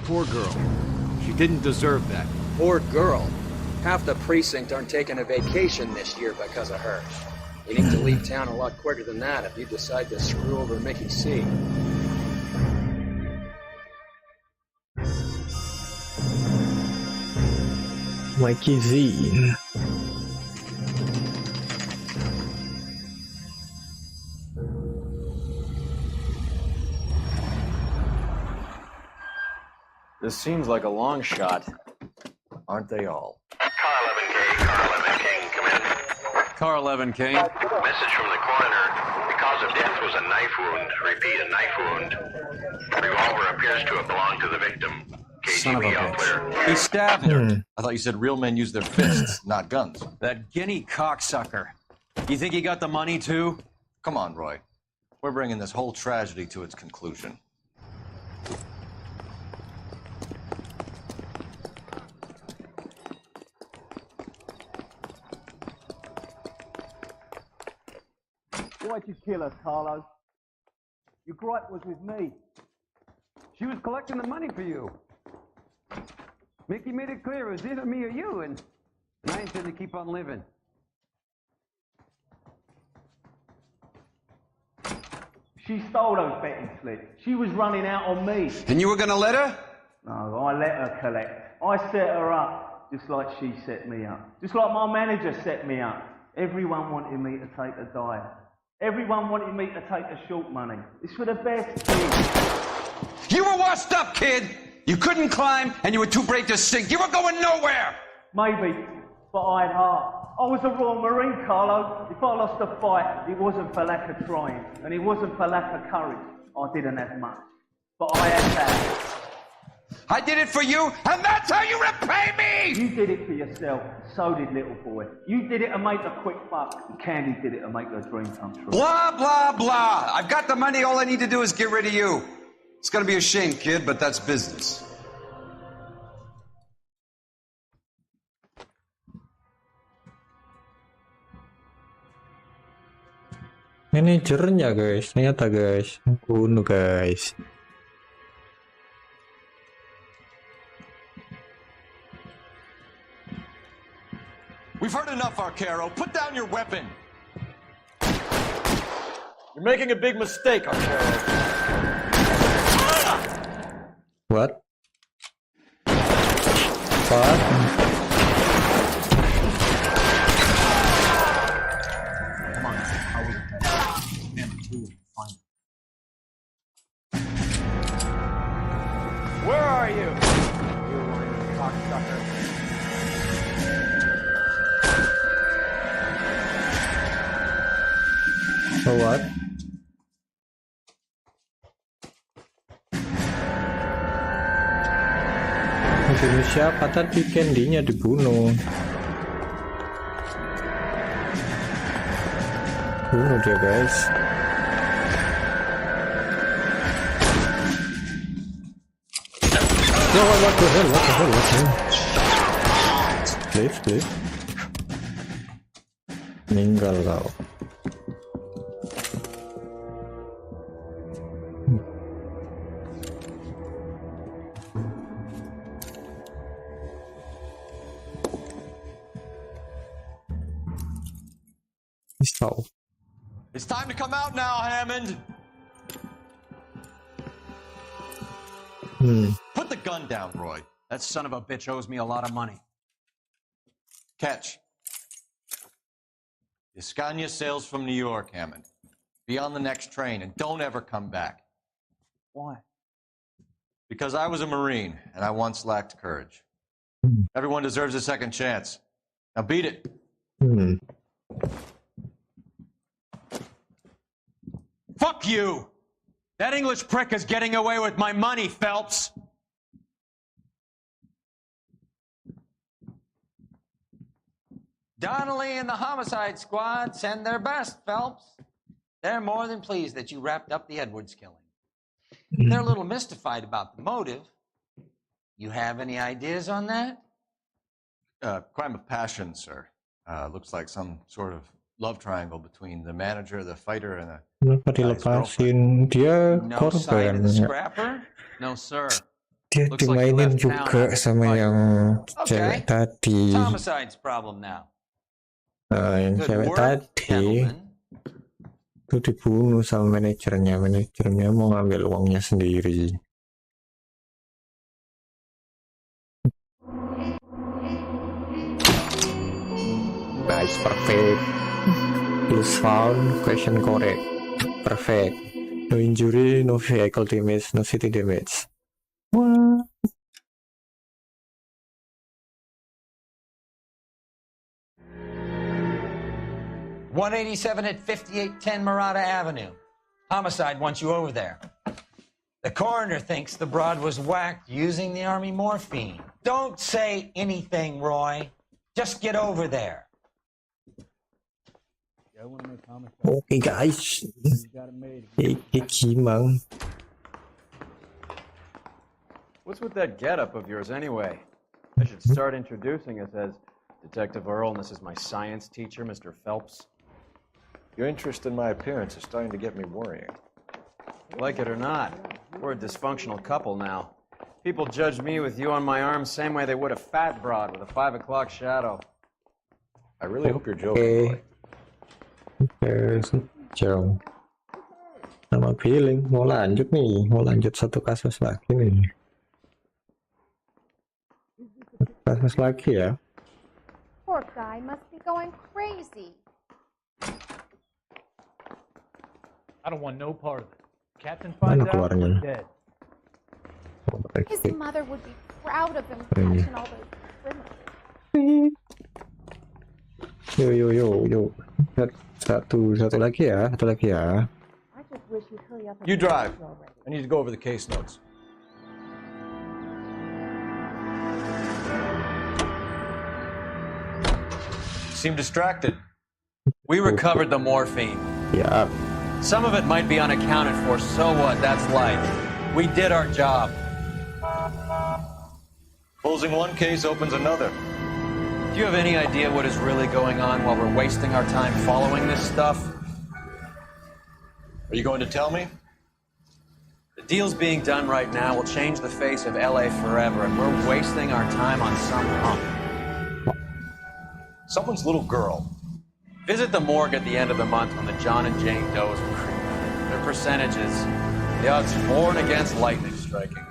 Poor girl. She didn't deserve that. Poor girl. Half the precinct aren't taking a vacation this year because of her. You need to leave town a lot quicker than that if you decide to screw over Mickey C. Mikey Z. This seems like a long shot. Aren't they all? Car 11 King. Message from the coroner. The cause of death was a knife wound. Repeat, a knife wound. Revolver appears to have belonged to the victim. Son of a bitch. He stabbed her. I thought you said real men use their fists, not guns. That guinea cocksucker. You think he got the money too? Come on, Roy. We're bringing this whole tragedy to its conclusion. Why'd you kill her, Carlo? Your gripe was with me. She was collecting the money for you. Mickey made it clear it was either me or you, and I intend to keep on living. She stole those betting slips. She was running out on me. And you were gonna let her? No, I let her collect. I set her up, just like she set me up. Just like my manager set me up. Everyone wanted me to take a dive. Everyone wanted me to take the short money. It's for the best thing. You were washed up, kid! You couldn't climb, and you were too brave to sink. You were going nowhere! Maybe, but I had heart. I was a Royal Marine, Carlo. If I lost a fight, it wasn't for lack of trying, and it wasn't for lack of courage. I didn't have much, but I had that. I did it for you, and that's how you repay me! You did it for yourself, so did little boy. You did it to make a quick buck, and Candy did it to make her dream come true. Blah, blah, blah. I've got the money, all I need to do is get rid of you. It's gonna be a shame, kid, but that's business. Manajernya guys, ternyata guys, bunuh guys. We've heard enough, Arcaro. Put down your weapon. You're making a big mistake, Arcaro. What? What? Where are you? You lying cocksucker. So what? Bunuh siapa tadi? Candy-nya dibunuh. Bunuh dia guys. Ya, what the hell? Please. Meninggal kau. It's time to come out now, Hammond. Put the gun down, Roy. That son of a bitch owes me a lot of money. Catch. Escania sails from New York, Hammond. Be on the next train and don't ever come back. Why? Because I was a Marine and I once lacked courage. Everyone deserves a second chance. Now beat it. Fuck you! That English prick is getting away with my money, Phelps! Donnelly and the homicide squad send their best, Phelps. They're more than pleased that you wrapped up the Edwards killing. They're a little mystified about the motive. You have any ideas on that? Crime of passion, sir. Looks like some sort of love triangle between the manager, the fighter, and the Kenapa dilepasin? Dia korban. No, sir. Dia dimainin juga sama yang cewek tadi. Homicide's problem now. Yang cewek tadi itu dibunuh sama manajernya. Manajernya mau ngambil uangnya sendiri. Nice, perfect. Clues found, question correct. Perfect. No injury, no vehicle damage, no city damage. What? .187 at 5810 Murata Avenue. Homicide wants you over there. The coroner thinks the broad was whacked using the army morphine. Don't say anything, Roy. Just get over there. Okay, guys. Gimang. What's with that getup of yours anyway? I should start introducing us as Detective Earl, and this is my science teacher, Mr. Phelps. Your interest in my appearance is starting to get me worrying. Like it or not, we're a dysfunctional couple now. People judge me with you on my arm same way they would a fat broad with a 5 o'clock shadow. I really hope you're joking, Roy. There's Joe. Sama feeling mau lanjut nih, mau lanjut satu kasus lagi nih. Kasus lagi ya. Poor guy must be going crazy. I don't want no part of it. Captain Mana finds out, keluarnya? we're dead. His mother would be proud of him catching all those criminals. Yo. Satu lagi ya, satu lagi ya. I just wish you'd hurry up and You drive. finish already. I need to go over the case notes. Seem distracted. We recovered the morphine. Yeah. Some of it might be unaccounted for, so what? That's life. We did our job. Closing one case opens another. Do you have any idea what is really going on while we're wasting our time following this stuff? Are you going to tell me? The deals being done right now will change the face of LA forever, and we're wasting our time on some hump. Someone's little girl. Visit the morgue at the end of the month when the John and Jane Does were cremated. Their percentages, the odds for and against lightning striking.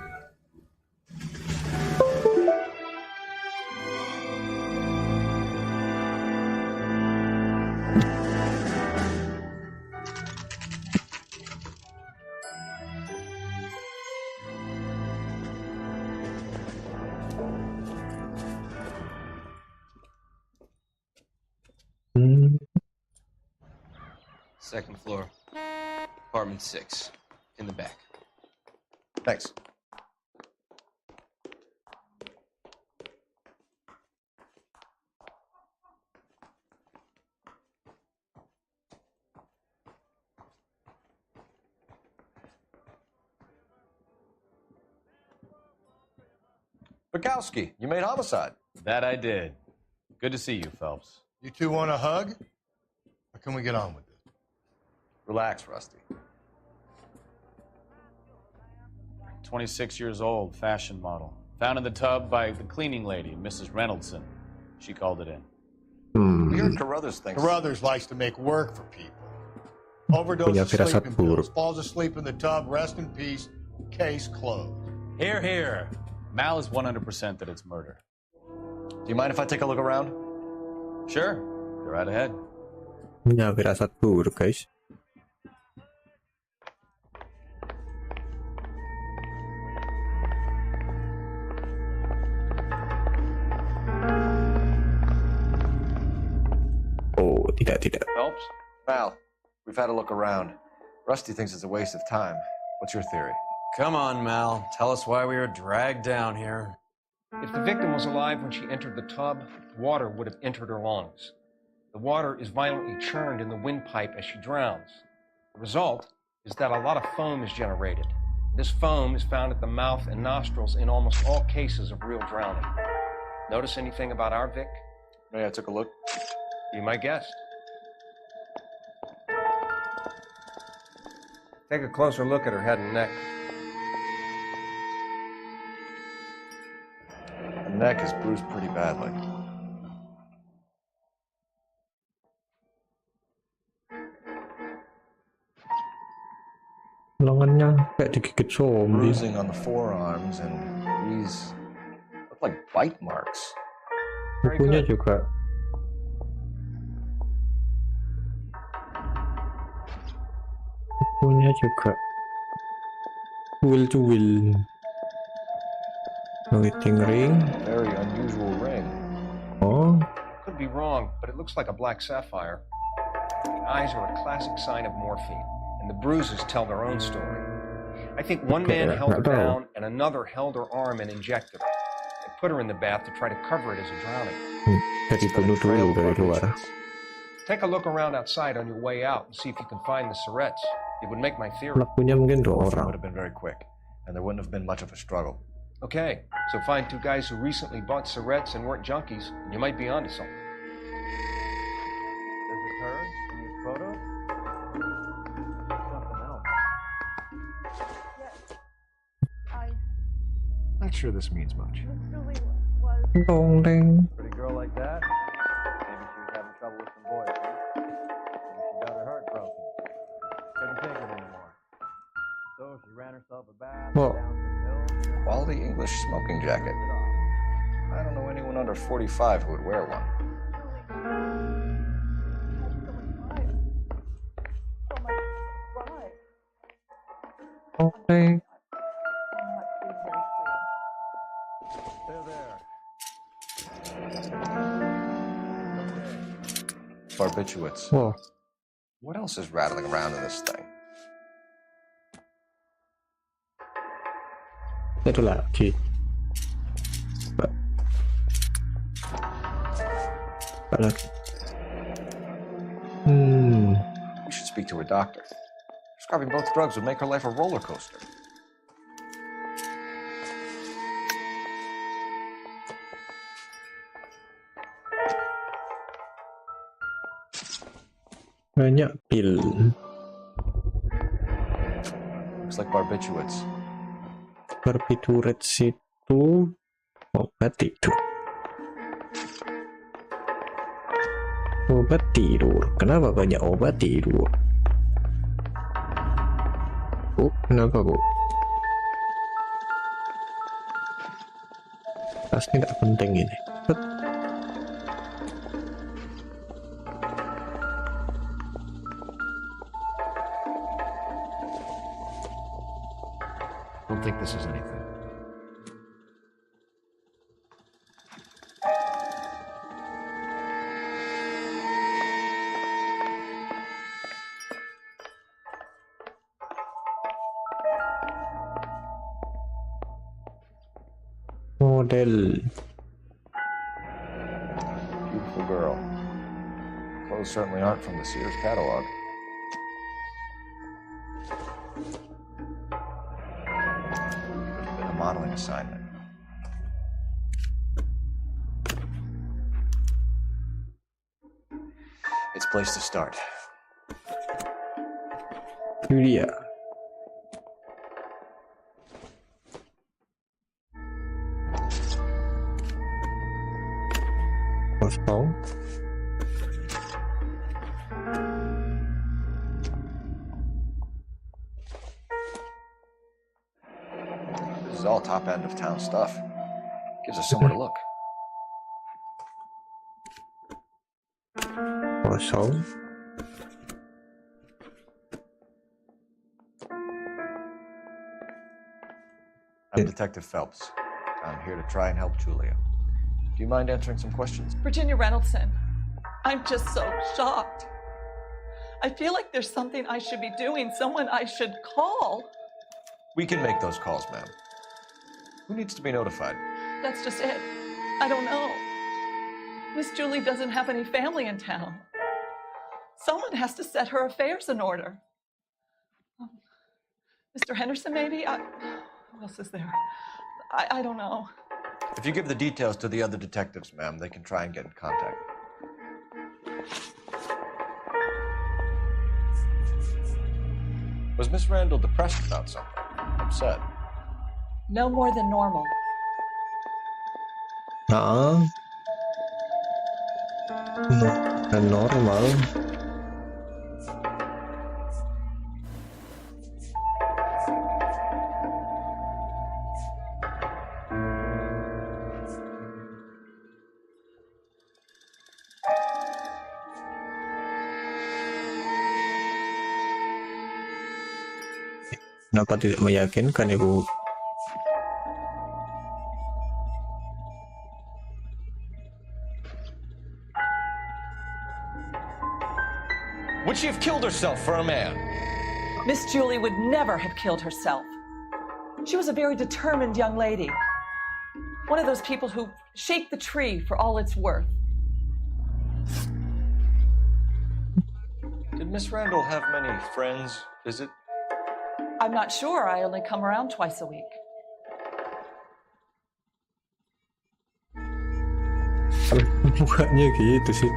Second floor, apartment 6, in the back. Thanks. Bukowski, you made homicide. That I did. Good to see you, Phelps. You two want a hug? Or can we get on with it? Relax, Rusty. 26 years old, fashion model. Found in the tub by the cleaning lady, Mrs. Reynoldson. She called it in. We heard Carruthers thinks. Carruthers likes to make work for people. Overdose Punya of firasat sleeping buruk. pills, falls asleep in the tub, rest in peace, case closed. Here, here. Mal is 100% that it's murder. Do you mind if I take a look around? Sure. Go right ahead. Punya firasat buruk, guys. Oh, tidak. Phelps? Mal, we've had a look around. Rusty thinks it's a waste of time. What's your theory? Come on, Mal. Tell us why we were dragged down here. If the victim was alive when she entered the tub, water would have entered her lungs. The water is violently churned in the windpipe as she drowns. The result is that a lot of foam is generated. This foam is found at the mouth and nostrils in almost all cases of real drowning. Notice anything about our Vic? Yeah, I took a look. Be my guest. Take a closer look at her head and neck. The neck is bruised pretty badly. Lengannya kayak digigit zombie. Bruising on the forearms, and these look like bite marks. Kukunya juga. Kukunya juga. Will to will. Waiting ring. Very unusual ring. Oh. Could be wrong, but it looks like a black sapphire. The eyes are a classic sign of morphine, and the bruises tell their own story. I think one man held her down and another held her arm and injected her. They put her in the bath to try to cover it as a drowning. Jadi bunuh dulu dari luar. Take a look around outside on your way out and see if you can find the Surrettes. It would make my theory. Pelakunya mungkin 2 Would orang. have been very quick, and there wouldn't have been much of a struggle. Okay, so find 2 guys who recently bought Surrettes and weren't junkies, and you might be onto something. Is it her in these photos? Something else. Not sure this means much. Dong ding. Pretty girl like that? Maybe she was having trouble with some boys, huh? Maybe she got her heart broken. Couldn't take it anymore. Wow. Quality English smoking jacket. I don't know anyone under 45 who would wear one. Okay. Barbiturates. Wow. What else is rattling around in this thing? Itu lagi. Apa lagi? We should speak to a doctor. Prescribing both drugs would make her life a roller coaster. Banyak pil. Looks like barbiturates. Barbiturates itu obat tidur. Obat tidur. Kenapa banyak obat tidur? Bu, kenapa bu? Pasti nggak penting ini. Don't think this is anything. Model. Beautiful girl. Clothes certainly aren't from the Sears catalog. Could have been a modeling assignment. It's a place to start. Julia. Kosong. This is all top end of town stuff. Gives us somewhere to look. Kosong. I'm Detective Phelps. I'm here to try and help Julia. Do you mind answering some questions? Virginia Reynoldson, I'm just so shocked. I feel like there's something I should be doing, someone I should call. We can make those calls, ma'am. Who needs to be notified? That's just it. I don't know. Miss Julie doesn't have any family in town. Someone has to set her affairs in order. Mr. Henderson, maybe? Who else is there? I don't know. If you give the details to the other detectives, ma'am, they can try and get in contact. Was Miss Randall depressed about something? Upset? No more than normal. Normal. Kenapa tidak meyakinkan, Ibu? Would she have killed herself for a man? Miss Julie would never have killed herself. She was a very determined young lady. One of those people who shake the tree for all it's worth. Did Miss Randall have many friends visit? I'm not sure. I only come around twice a week. Mukanya gitu sih.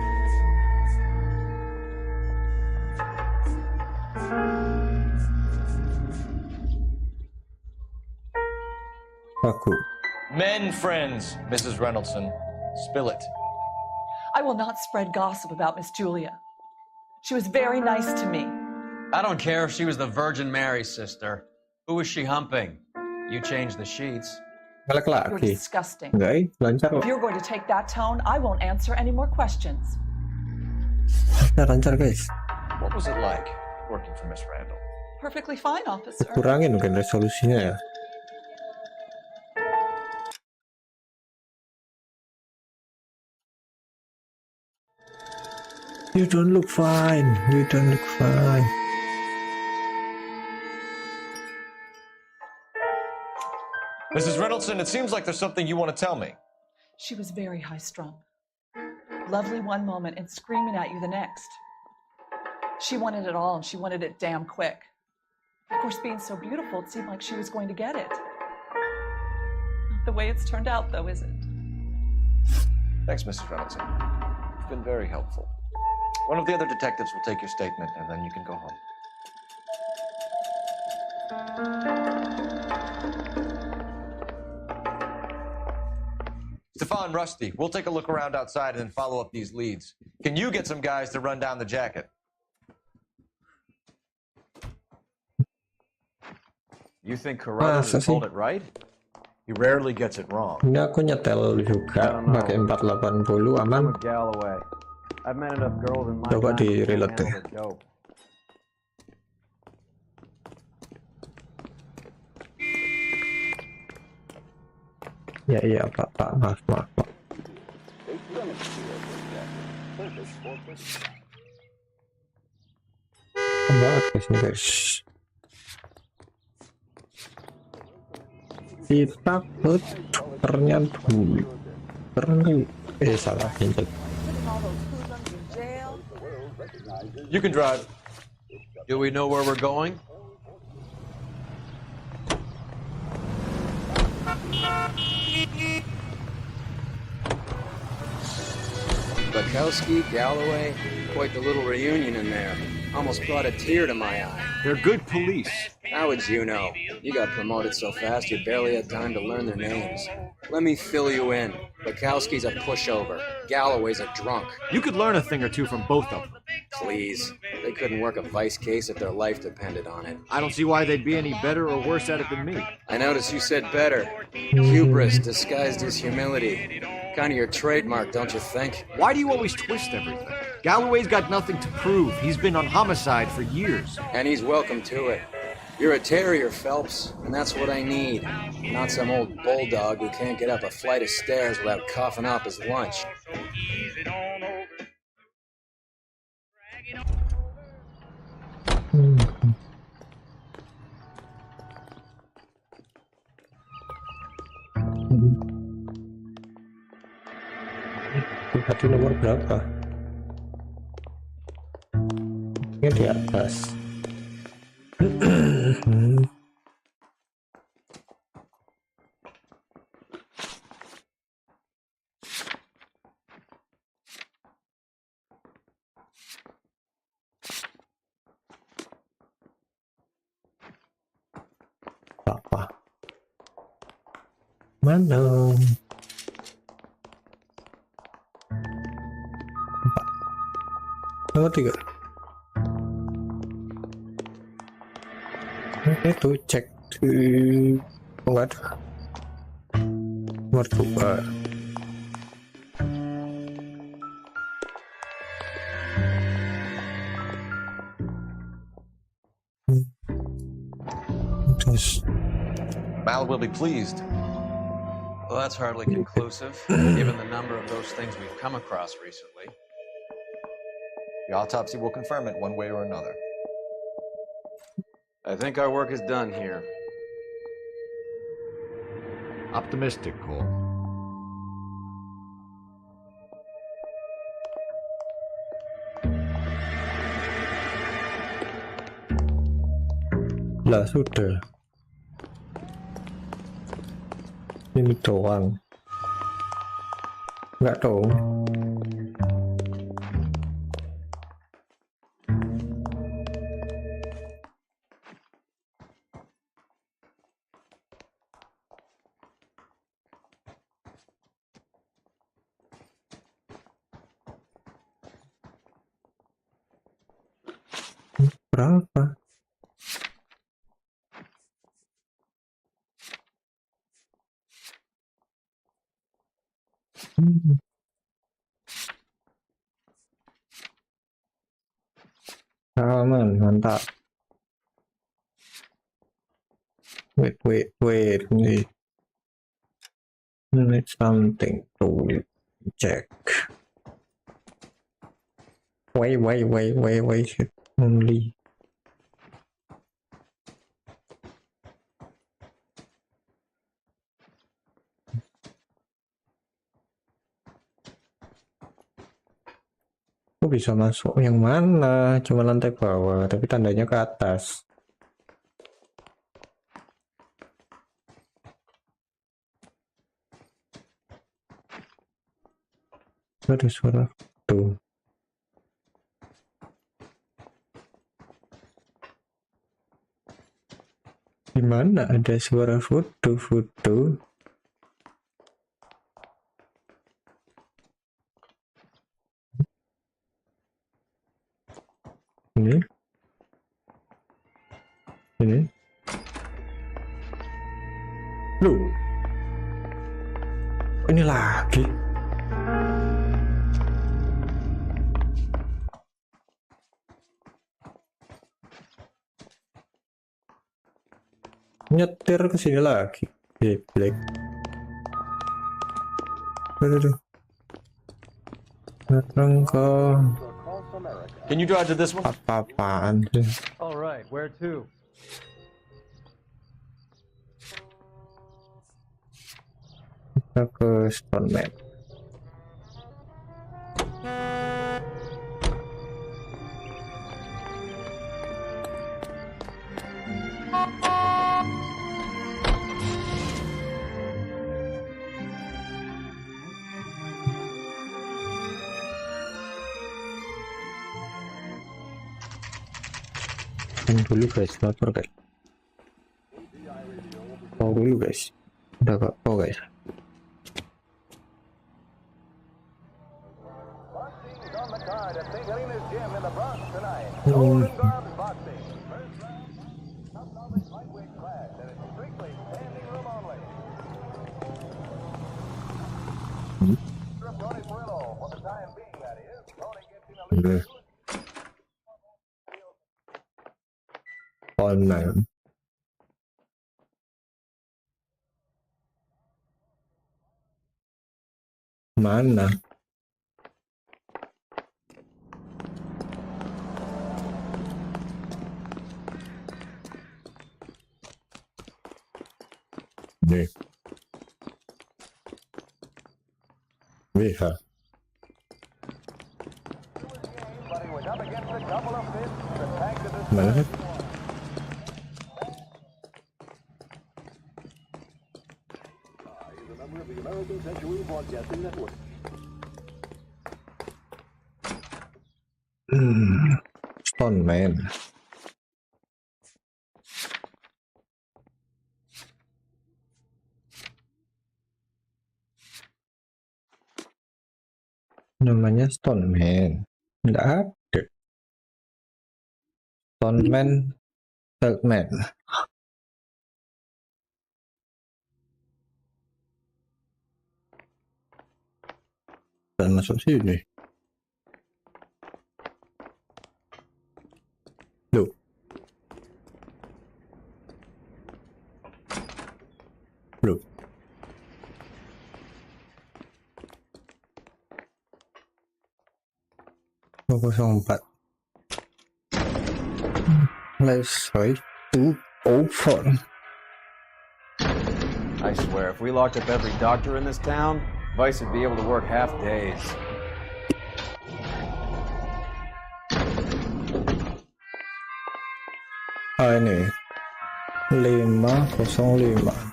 Aku. Men friends, Mrs. Reynoldson. Spill it. I will not spread gossip about Miss Julia. She was very nice to me. I don't care if she was the Virgin Mary's sister. Who was she humping? You changed the sheets. You're Laki-laki. disgusting. Enggak, lancar If kok. you're going to take that tone, I won't answer any more questions. Lancar guys. What was it like working for Miss Randall? Perfectly fine, officer. Kurangin mungkin resolusinya ya. You don't look fine. You don't look fine. Mrs. Reynoldsson, it seems like there's something you want to tell me. She was very high-strung. Lovely one moment and screaming at you the next. She wanted it all, and she wanted it damn quick. Of course, being so beautiful, it seemed like she was going to get it. Not the way it's turned out, though, is it? Thanks, Mrs. Reynoldsson. It's been very helpful. One of the other detectives will take your statement, and then you can go home. Stefan, Rusty, we'll take a look around outside and then follow up these leads. Can you get some guys to run down the jacket? You think Carruthers told it right? He rarely gets it wrong. Ini aku nyetel juga pakai 480 aman. Galloway. I've met enough girls in my Coba time di to reload deh. handle the dope. Ya iya Pak, maaf. Banget guys nih guys. Kita ke tukernya dulu. Salah pencet. You can drive. Do we know where we're going? Bukowski, Galloway, quite the little reunion in there. Almost brought a tear to my eye. They're good police. How would you know? You got promoted so fast you barely had time to learn their names. Let me fill you in. Bukowski's a pushover. Galloway's a drunk. You could learn a thing or two from both of them. Please. They couldn't work a vice case if their life depended on it. I don't see why they'd be any better or worse at it than me. I noticed you said better. Hubris disguised as humility. Kind of your trademark, don't you think? Why do you always twist everything? Galloway's got nothing to prove. He's been on homicide for years. And he's welcome to it. You're a terrier, Phelps, and that's what I need. Not some old bulldog who can't get up a flight of stairs without coughing up his lunch. Hati nomor berapa? Ini di atas. Apa? Mana? Nomor 3. Itu cek di enggak ada. Nomor 2. Terus Mal will be pleased. Well, that's hardly conclusive, given the number of those things we've come across recently. The autopsy will confirm it one way or another. I think our work is done here. Optimistic, Cole. lah sudah. Ini doang. Enggak dong. Berapa? Aman, mantap. Wait. Need something to check. Wait. Only. Kok bisa masuk yang mana? Cuma lantai bawah, tapi tandanya ke atas. Ada suara tuh. Di mana ada suara foto? Ini. Loh. Ini lagi. Nyetir ke sini lagi. Black. Aduh. Datang ke Can you drive to this one? Apa-apaan sih? All right, where to? Kita ke Stoneman. Dulu guys, lapar guys. Mau dulu guys. Udah kok, guys. Online. Mana? Nih. Lihat. Mana kan? Stoneman. Namanya Stoneman. Nggak ada. Stoneman, Saltman. Dan masuk sini. Loh. Loh. .04. Let's try to open. I swear, if we locked up every doctor in this town, Vice would be able to work half days. Ini 505.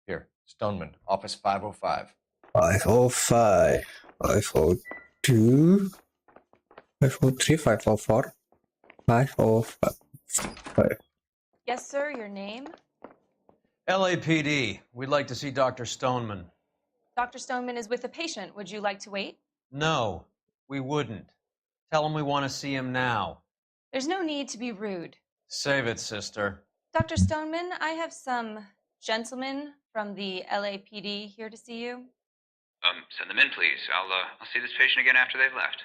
Here, Stoneman, office 505. 505, 502, 503, 504, 505. Yes, sir, your name? LAPD. We'd like to see Dr. Stoneman. Dr. Stoneman is with a patient. Would you like to wait? No, we wouldn't. Tell him we want to see him now. There's no need to be rude. Save it, sister. Dr. Stoneman, I have some gentlemen from the LAPD here to see you. Send them in, please. I'll see this patient again after they've left.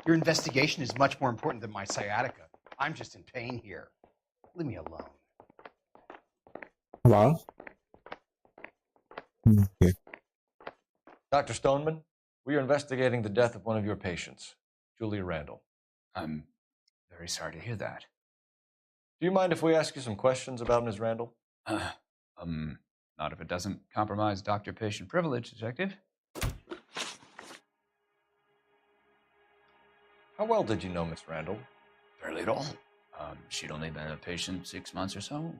Your investigation is much more important than my sciatica. I'm just in pain here. Leave me alone. Wow. Okay. Dr. Stoneman, we are investigating the death of one of your patients, Julia Randall. I'm very sorry to hear that. Do you mind if we ask you some questions about Ms. Randall? Not if it doesn't compromise doctor-patient privilege, Detective. How well did you know Miss Randall? Barely at all. She'd only been a patient 6 months or so.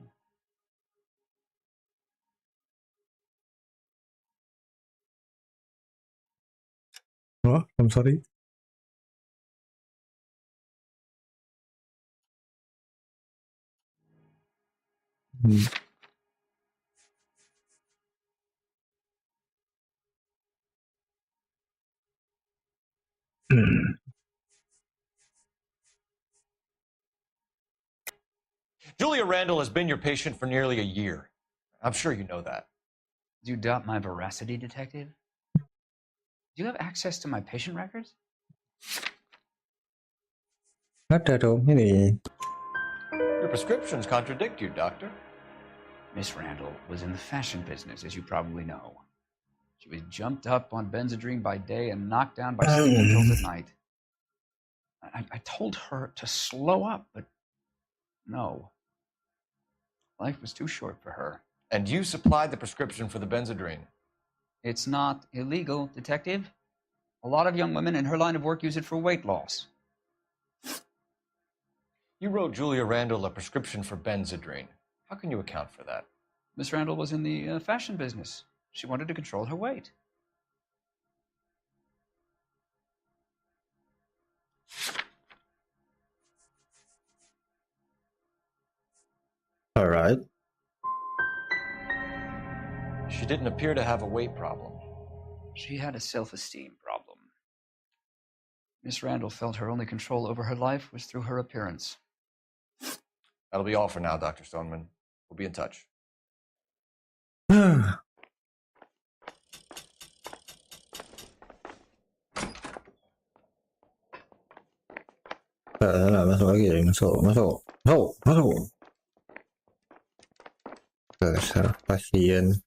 Oh, I'm sorry. Julia Randall has been your patient for nearly a year. I'm sure you know that. Do you doubt my veracity, Detective? Do you have access to my patient records? Ada dong ini. Your prescriptions contradict you, Doctor. Miss Randall was in the fashion business, as you probably know. She was jumped up on Benzedrine by day and knocked down by sleeping pills at night. I told her to slow up, but no. Life was too short for her. And you supplied the prescription for the Benzedrine. It's not illegal, Detective. A lot of young women in her line of work use it for weight loss. You wrote Julia Randall a prescription for Benzedrine. How can you account for that? Miss Randall was in the fashion business. She wanted to control her weight. All right. She didn't appear to have a weight problem. She had a self-esteem problem. Miss Randall felt her only control over her life was through her appearance. That'll be all for now, Dr. Stoneman. We'll be in touch. Masuk lagi. Masuk. Dasar pasien.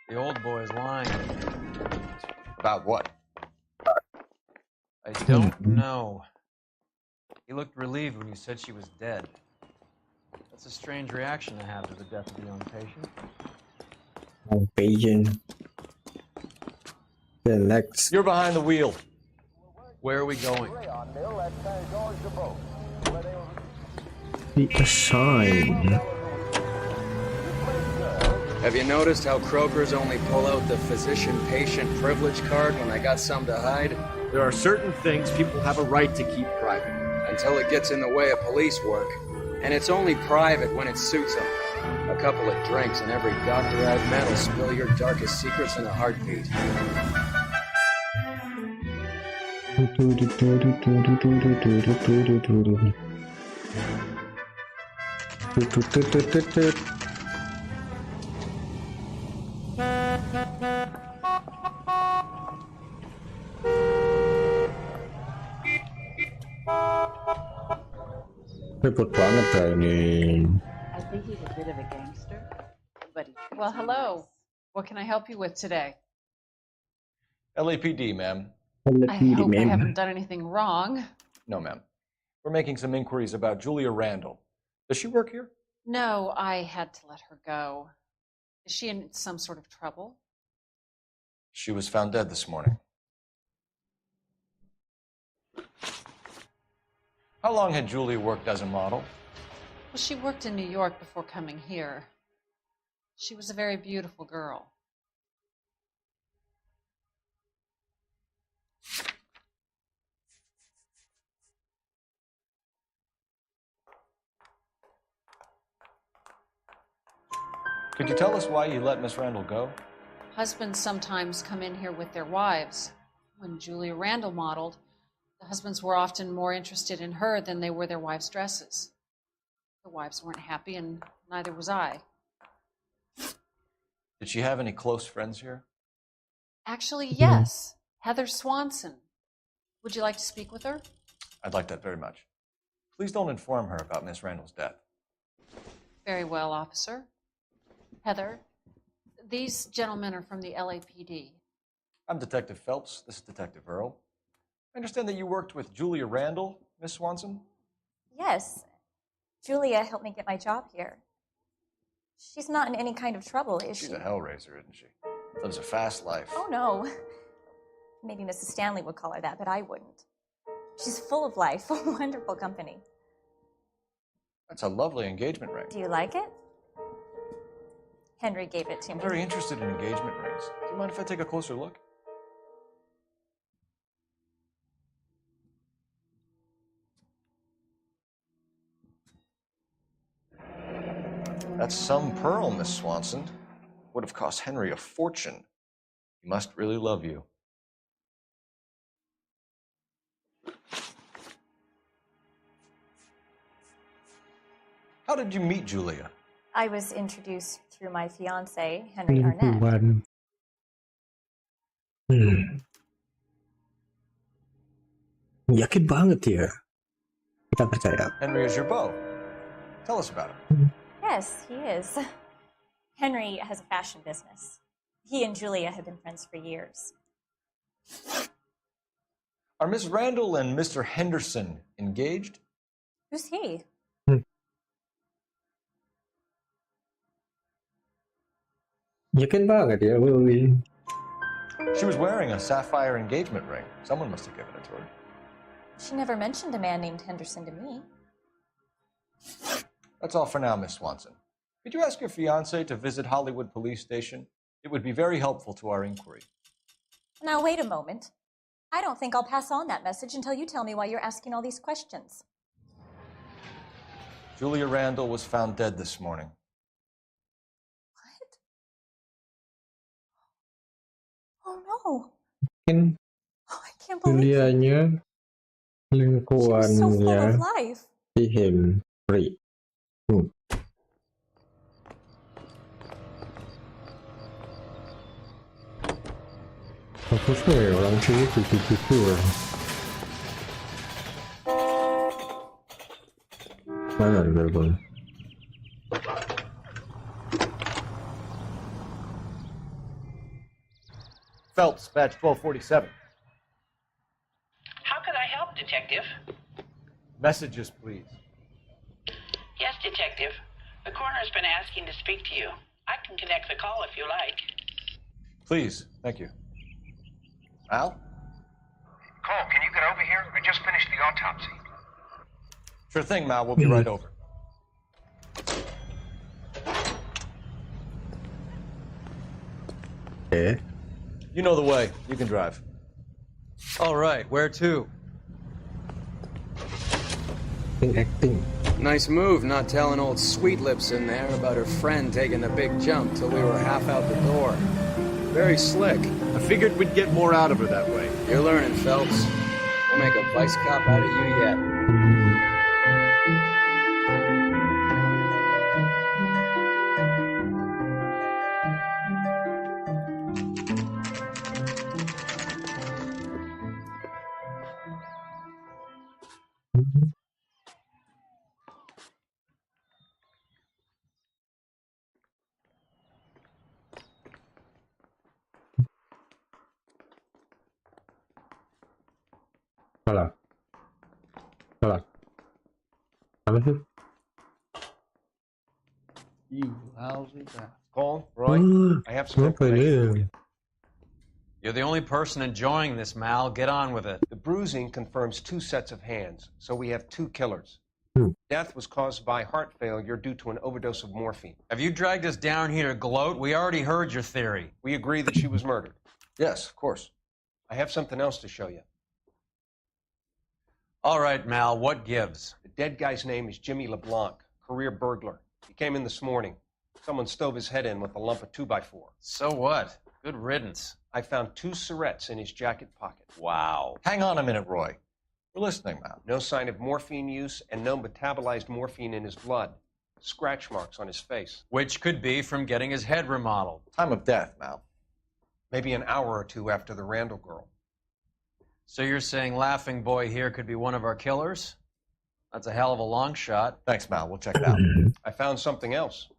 The old boy's lying. About what? I don't know. He looked relieved when you said she was dead. That's a strange reaction to have to the death of a young patient. Patient. The next. You're behind the wheel. Where are we going? The assign. Have you noticed how Kroger's only pull out the physician-patient privilege card when they got something to hide? There are certain things people have a right to keep private. Until it gets in the way of police work. And it's only private when it suits them. A couple of drinks and every doctor I've met will spill your darkest secrets in a heartbeat. Ribut banget kayak ini. I think he's a bit of a gangster, but he treats Well, me hello. What can I help you with today? LAPD, ma'am. I hope I haven't done anything wrong. No, ma'am. We're making some inquiries about Julia Randall. Does she work here? No, I had to let her go. Is she in some sort of trouble? She was found dead this morning. How long had Julia worked as a model? Well, she worked in New York before coming here. She was a very beautiful girl. Could you tell us why you let Miss Randall go? Husbands sometimes come in here with their wives. When Julia Randall modeled, the husbands were often more interested in her than they were their wives' dresses. The wives weren't happy, and neither was I. Did she have any close friends here? Actually, yes. Heather Swanson. Would you like to speak with her? I'd like that very much. Please don't inform her about Miss Randall's death. Very well, officer. Heather, these gentlemen are from the LAPD. I'm Detective Phelps. This is Detective Earl. I understand that you worked with Julia Randall, Miss Swanson? Yes. Julia helped me get my job here. She's not in any kind of trouble, is she? She's a hellraiser, isn't she? Lives a fast life. Oh, no. Maybe Mrs. Stanley would call her that, but I wouldn't. She's full of life, a wonderful company. That's a lovely engagement ring. Do you like it? Henry gave it to I'm me. very interested in engagement rings. Do you mind if I take a closer look? That's some pearl, Miss Swanson. Would have cost Henry a fortune. He must really love you. How did you meet Julia? I was introduced through my fiancé, Henry Arnett. Selingkuhan. Yakin banget ya. Kita percaya. Henry is your beau. Tell us about him. Yes, he is. Henry has a fashion business. He and Julia have been friends for years. Are Miss Randall and Mr. Henderson engaged? Who's he? Yakin banget ya, Willy. She was wearing a sapphire engagement ring. Someone must have given it to her. She never mentioned a man named Henderson to me. That's all for now, Miss Swanson. Could you ask your fiancé to visit Hollywood Police Station? It would be very helpful to our inquiry. Now, wait a moment. I don't think I'll pass on that message until you tell me why you're asking all these questions. Julia Randall was found dead this morning. Oh, no. Mungkin I can't believe it. Julianya She was so full of selingkuhannya life. si Henry. Bagusnya ya orang sini gitu-gitu ya. Mana di gerbang? Phelps, badge 1247. How can I help, Detective? Messages, please. Yes, Detective. The coroner's been asking to speak to you. I can connect the call if you like. Please, thank you. Al? Cole, can you get over here? I just finished the autopsy. Sure thing, Mal. We'll be right over. Okay. You know the way. You can drive. All right, where to? Acting. Nice move not telling old Sweet Lips in there about her friend taking the big jump till we were half out the door. Very slick. I figured we'd get more out of her that way. You're learning, Phelps. We'll make a vice cop out of you yet. Salah. Apa sih? You lousy bastard. Cole, Roy, I have some Apa information for dia? you. You're the only person enjoying this, Mal. Get on with it. The bruising confirms 2 sets of hands, so we have 2 killers. Hmm. Death was caused by heart failure due to an overdose of morphine. Have you dragged us down here to gloat? We already heard your theory. We agree that she was murdered. Yes, of course. I have something else to show you. All right, Mal, what gives? The dead guy's name is Jimmy LeBlanc, career burglar. He came in this morning. Someone stove his head in with a lump of 2x4. So what? Good riddance. I found 2 cigarettes in his jacket pocket. Wow. Hang on a minute, Roy. We're listening now. No sign of morphine use and no metabolized morphine in his blood. Scratch marks on his face. Which could be from getting his head remodeled. Time of death, Mal. Maybe an hour or two after the Randall girl. So you're saying Laughing Boy here could be one of our killers? That's a hell of a long shot. Thanks, Mal. We'll check it out. I found something else.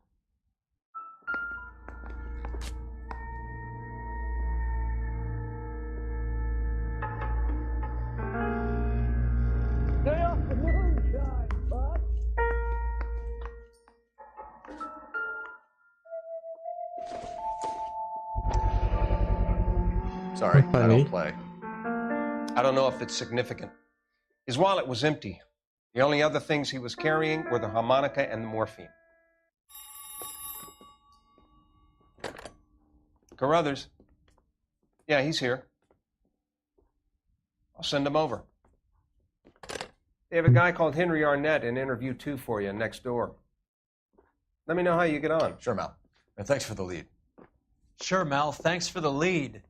Sorry, I don't play. I don't know if it's significant. His wallet was empty. The only other things he was carrying were the harmonica and the morphine. Carruthers. Yeah, he's here. I'll send him over. They have a guy called Henry Arnett in interview 2 for you next door. Let me know how you get on. Sure, Mal. And thanks for the lead. Sure, Mel. Thanks for the lead.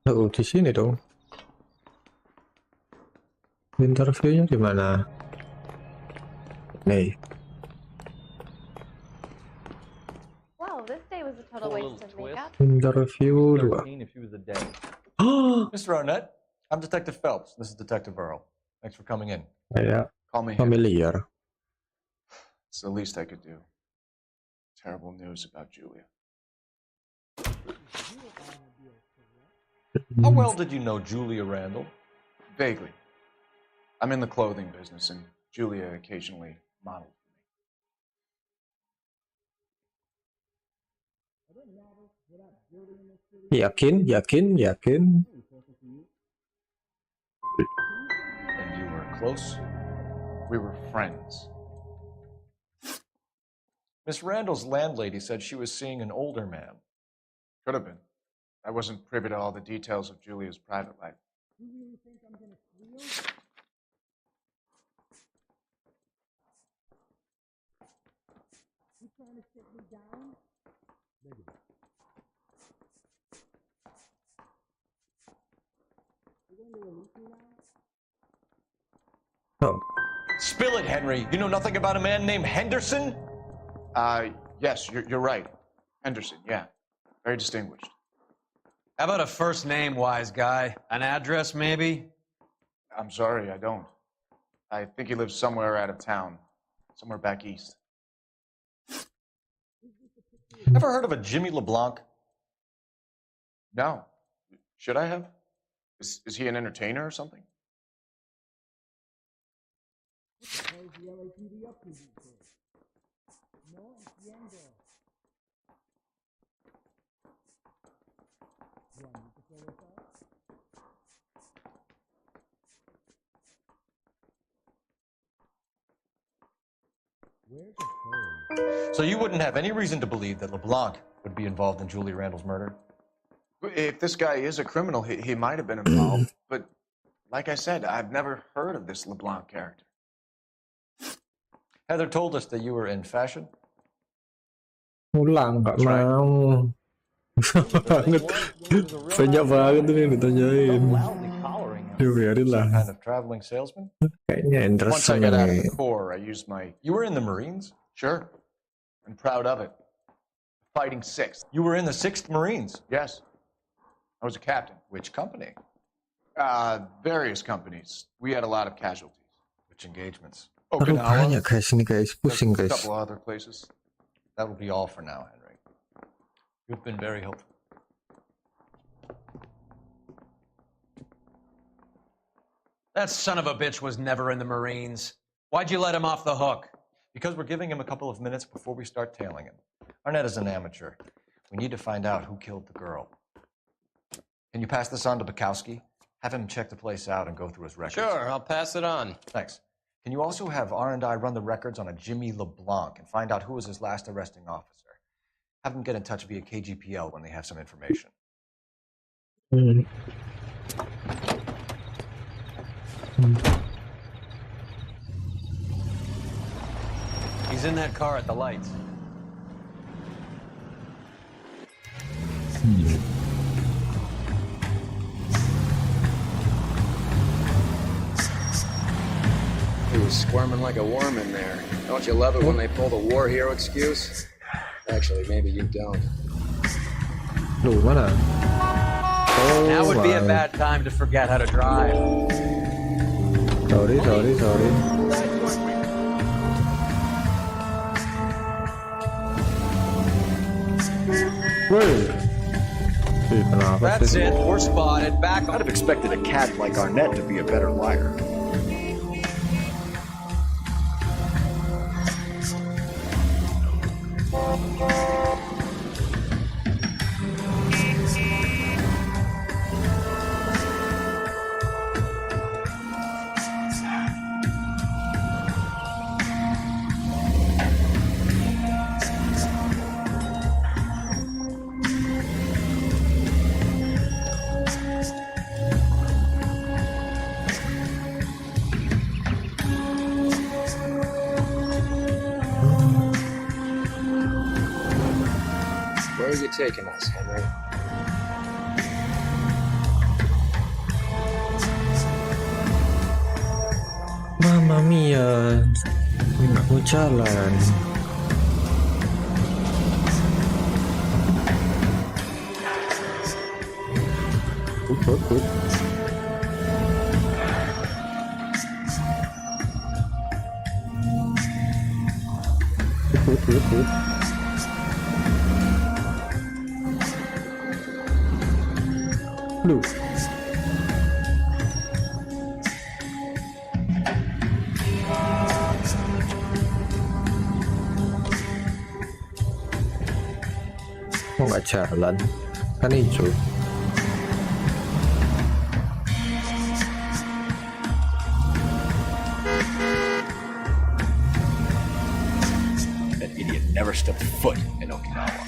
Oh, di sini dong. Interviewnya di mana? Nih. Wow, this day was a total waste of makeup. Interview 2. If she was a day. Mr. Arnett, I'm Detective Phelps. This is Detective Earl. Thanks for coming in. Kayak Call me familiar. It's the least I could do. Terrible news about Julia. How well did you know Julia Randall? Vaguely. I'm in the clothing business, and Julia occasionally modeled for me. Yakin. And you were close? We were friends. Miss Randall's landlady said she was seeing an older man. Could have been. I wasn't privy to all the details of Julia's private life. Oh. Spill it, Henry. You know nothing about a man named Henderson? Yes, you're right. Henderson, yeah. Very distinguished. How about a first name, wise guy? An address, maybe? I'm sorry, I don't. I think he lives somewhere out of town. Somewhere back east. Ever heard of a Jimmy LeBlanc? No. Should I have? Is he an entertainer or something? So you wouldn't have any reason to believe that LeBlanc would be involved in Julia Randall's murder? If this guy is a criminal, he might have been involved. But like I said, I've never heard of this LeBlanc character. Heather told us that you were in fashion. Ulang, nggak mau. Banget. Banyak banget tuh yang ditanyain. Ya biarin lah. Kind of traveling salesman? Kayaknya Once I interesting got out of nih. the Corps, I used my... You were in the Marines? Sure. I'm proud of it. Fighting 6th. You were in the 6th Marines? Yes. I was a captain. Which company? Various companies. We had a lot of casualties. Which engagements? Terlalu banyak guys ini guys, pusing A guys. couple other places. That will be all for now, Henry. You've been very helpful. That son of a bitch was never in the Marines. Why'd you let him off the hook? Because we're giving him a couple of minutes before we start tailing him. Arnett is an amateur. We need to find out who killed the girl. Can you pass this on to Bukowski? Have him check the place out and go through his records. Sure, I'll pass it on. Thanks. Can you also have R&I run the records on a Jimmy LeBlanc and find out who was his last arresting officer? Have them get in touch via KGPL when they have some information. He's in that car at the lights. He was squirming like a worm in there. Don't you love it when they pull the war hero excuse? Actually, maybe you don't. Duh, mana? Oh, Now would be a my. bad time to forget how to drive. Sorry. Woi. Kenapa That's sih? it. We're spotted. Back I'd have expected a cat like Arnett to be a better liar. Where are you taking us, Henry? Mamma mia, nggak mau jalan. Good. Look. Kok nggak jalan? Kan hijau. That idiot never stepped foot in Okinawa.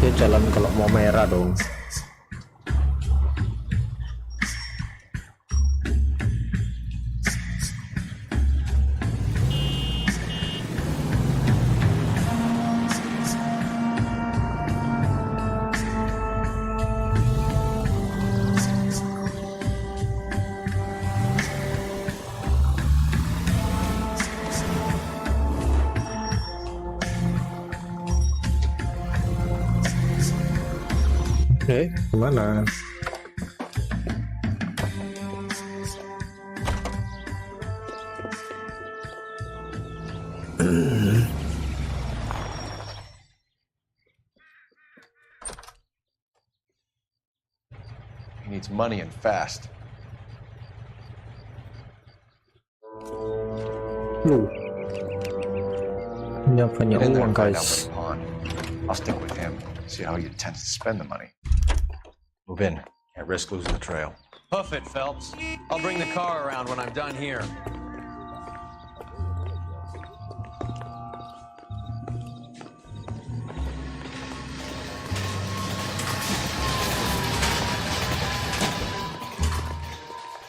Dia jalan kalau mau merah dong. Kemana? He needs money and fast. Lu. Punya Get in there uang and find out guys. what's on. I'll stick with him. See how he intends to spend the money. Move in. Can't risk losing the trail. Hoof it, Phelps. I'll bring the car around when I'm done here.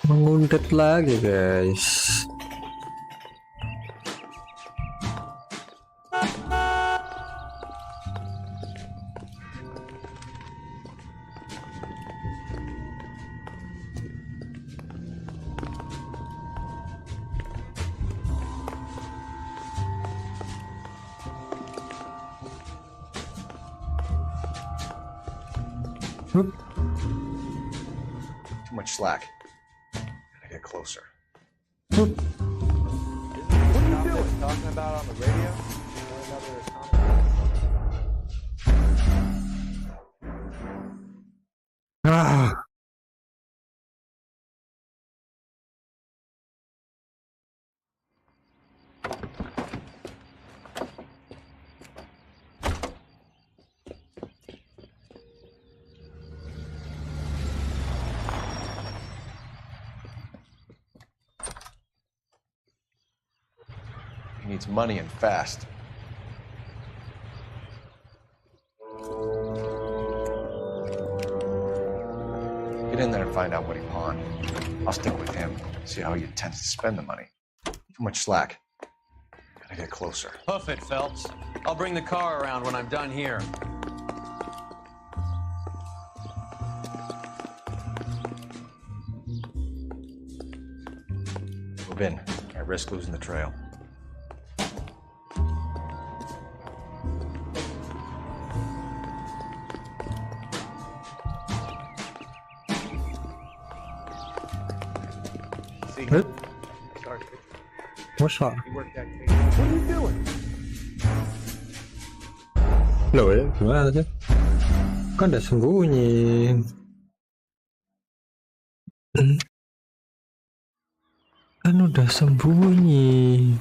Mengundet lagi guys. Too much slack. Gotta get closer. What are you doing? Talking about on the radio? Ah. He needs money and fast. Get in there and find out what he pawned. I'll stick with him, see how he intends to spend the money. Too much slack. Gotta get closer. Hoof it, Phelps. I'll bring the car around when I'm done here. Move in. Can't risk losing the trail. See? Huh? Sorry. What's up? You worked that case. What are you doing? Loh ya, gimana sih? Kan udah sembunyi. Kan udah sembunyi.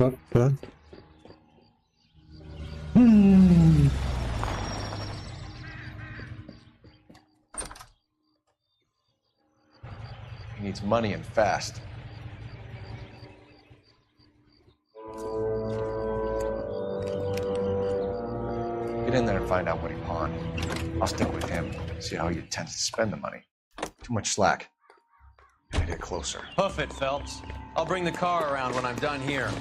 Apa? He needs money and fast. Get in there and find out what he pawned. I'll stick with him, see how he intends to spend the money. Too much slack. Gotta get closer. Hoof it, Phelps. I'll bring the car around when I'm done here.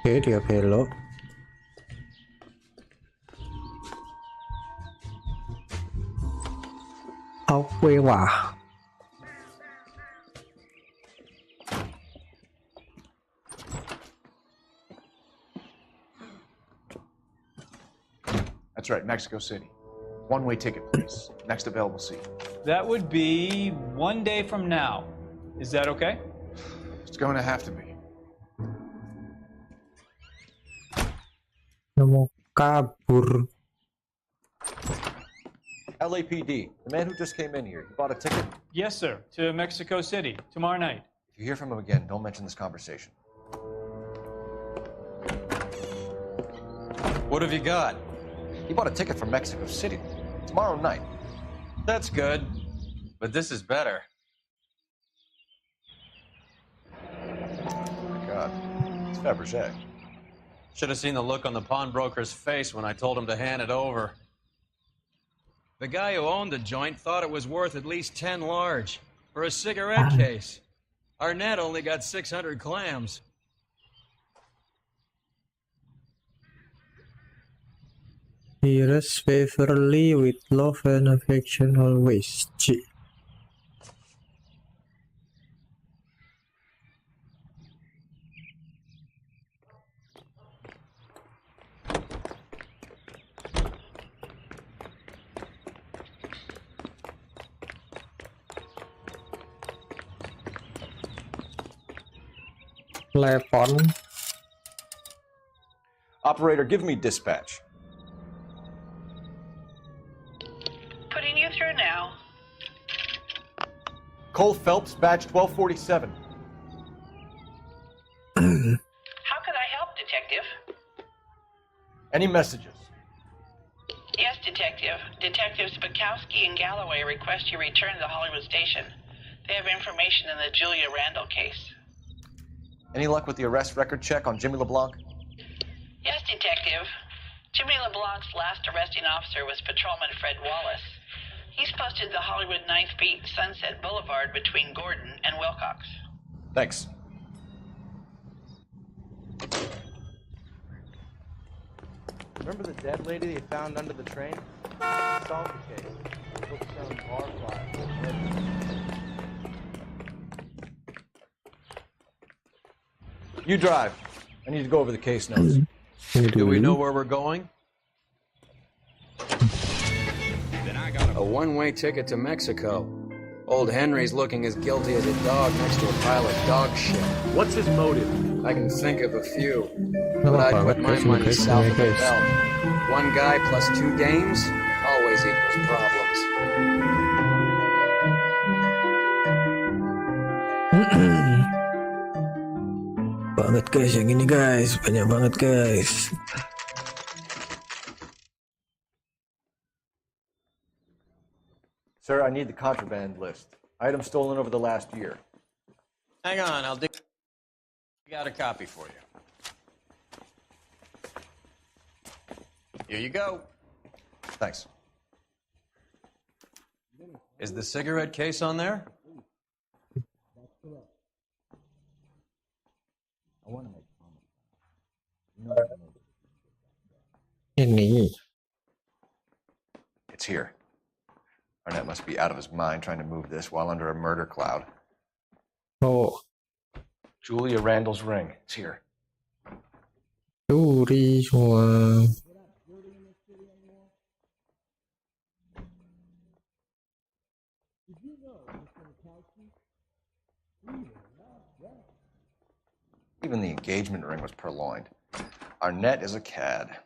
Oke, dia belok. Oke, wah. That's right, Mexico City. One-way ticket, please. Next available seat. That would be 1 day from now. Is that okay? It's going to have to be. Mau kabur. LAPD, the man who just came in here, he bought a ticket? Yes, sir. To Mexico City tomorrow night. If you hear from him again, don't mention this conversation. What have you got? He bought a ticket for Mexico City tomorrow night. That's good, but this is better. Oh my God, it's Fabergé. Should have seen the look on the pawnbroker's face when I told him to hand it over. The guy who owned the joint thought it was worth at least 10 large for a cigarette case. Arnett only got 600 clams. He rests favorably with love and affection always. G. Telepon Operator, give me dispatch. Putting you through now. Cole Phelps, badge 1247. How could I help, Detective? Any messages? Yes, Detective. Detectives Spakowski and Galloway request you return to the Hollywood station. They have information in the Julia Randall case. Any luck with the arrest record check on Jimmy LeBlanc? Yes, Detective. Jimmy LeBlanc's last arresting officer was Patrolman Fred Wallace. He's posted the Hollywood 9th Beat Sunset Boulevard between Gordon and Wilcox. Thanks. Remember the dead lady they found under the train? Solved the case. Took some bar flies. You drive. I need to go over the case notes. Do we know where we're going? A one-way ticket to Mexico. Old Henry's looking as guilty as a dog next to a pile of dog shit. What's his motive? I can think of a few, but I'd put my money south of the belt. One guy plus 2 dames always equals problems. Banget guys yang ini guys, banyak banget guys. Sir, I need the contraband list. Items stolen over the last year. Hang on, I'll dig. Got a copy for you. Here you go. Thanks. Is the cigarette case on there? Ini. It's here. Arnett must be out of his mind trying to move this while under a murder cloud. Oh. Julia Randall's ring. It's here. Curi semua. Even the engagement ring was purloined. Arnett is a cad.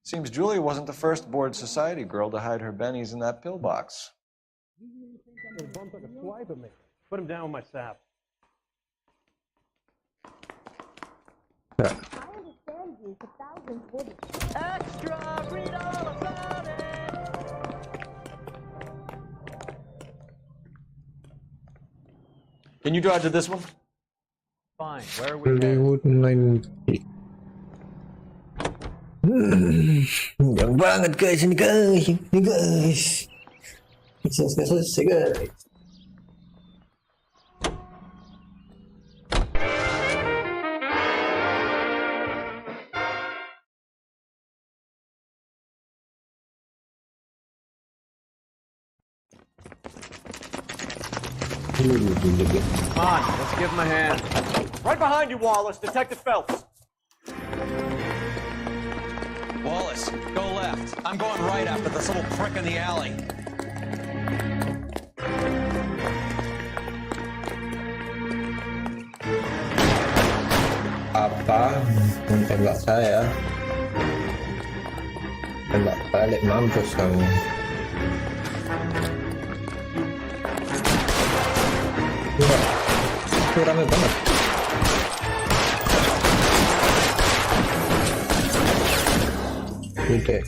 Seems Julia wasn't the first bored society girl to hide her bennies in that pillbox. Bump like a swipe at me. Put him down with my sap. Ya. Extra, read all about it. Can you drive to this one? Fine. Where are we Hollywood 90. Yang banget guys ini guys. Ini guys. Selesai guys. Come on, let's give him a hand. Right behind you, Wallace. Detective Phelps. Wallace, go left. I'm going right after this little prick in the alley. Apa menembak saya? Tembak balik mampus kamu. Wah, itu rame banget. Udah.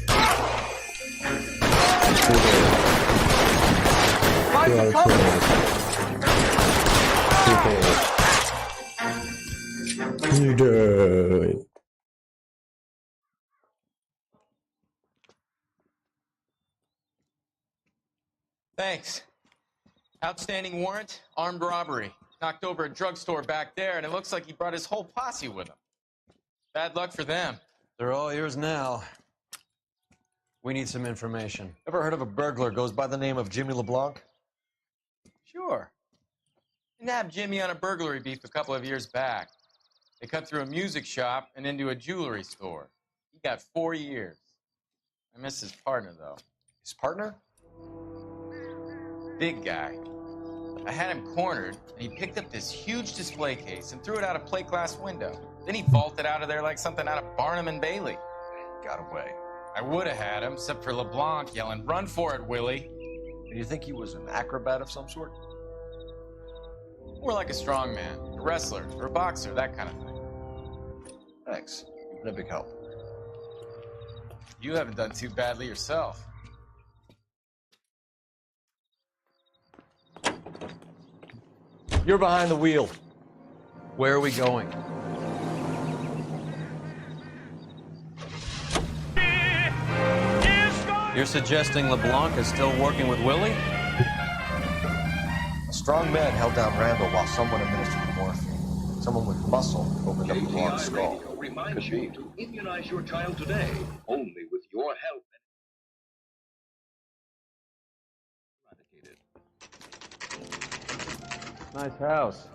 Udah. Thanks. Outstanding warrant, armed robbery. Knocked over a drugstore back there, and it looks like he brought his whole posse with him. Bad luck for them. They're all yours now. We need some information. Ever heard of a burglar goes by the name of Jimmy LeBlanc? Sure. I nabbed Jimmy on a burglary beef a couple of years back. They cut through a music shop and into a jewelry store. He got 4 years. I miss his partner, though. His partner? big guy. I had him cornered, and he picked up this huge display case and threw it out a plate glass window. Then he vaulted out of there like something out of Barnum and Bailey. Got away. I would have had him, except for LeBlanc yelling, "Run for it, Willie!" Do you think he was an acrobat of some sort? More like a strongman, a wrestler, or a boxer, that kind of thing. Thanks. You've been a big help. You haven't done too badly yourself. You're behind the wheel. Where are we going? You're suggesting LeBlanc is still working with Willie? A strong man held down Randall while someone administered the morphine. Someone with muscle opened up LeBlanc's skull. Reminds you to immunize your child today, only with your help. Nice house.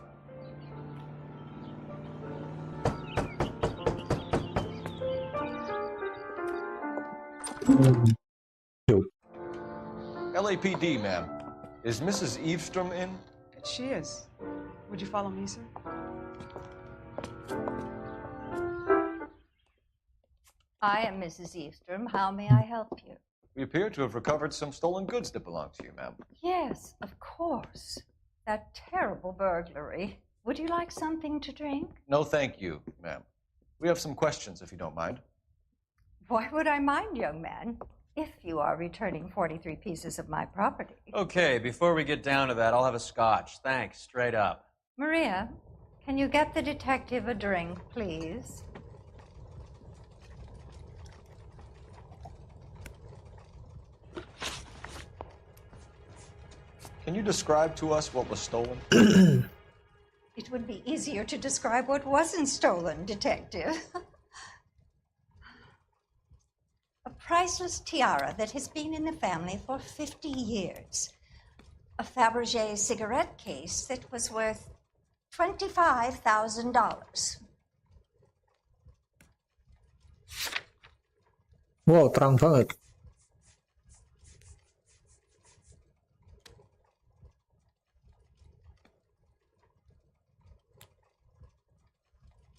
LAPD, ma'am. Is Mrs. Eavestrom in? She is. Would you follow me, sir? I am Mrs. Eavestrom. How may I help you? We appear to have recovered some stolen goods that belong to you, ma'am. Yes, of course. That terrible burglary. Would you like something to drink? No, thank you, ma'am. We have some questions, if you don't mind. Why would I mind, young man, if you are returning 43 pieces of my property? Okay, before we get down to that, I'll have a scotch. Thanks, straight up. Maria, can you get the detective a drink, please? Can you describe to us what was stolen? It would be easier to describe what wasn't stolen, Detective. A priceless tiara that has been in the family for 50 years. A Fabergé cigarette case that was worth $25,000. Wow, terang banget.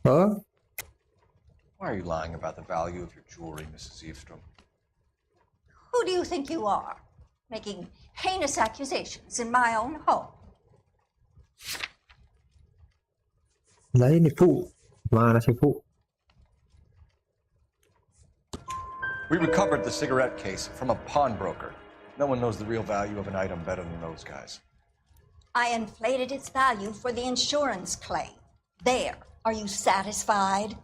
Huh? Why are you lying about the value of your jewelry, Mrs. Eavestrom? Who do you think you are, making heinous accusations in my own home? Lah ini Bu. Mana sih Bu? We recovered the cigarette case from a pawnbroker. No one knows the real value of an item better than those guys. I inflated its value for the insurance claim. There. Are you satisfied?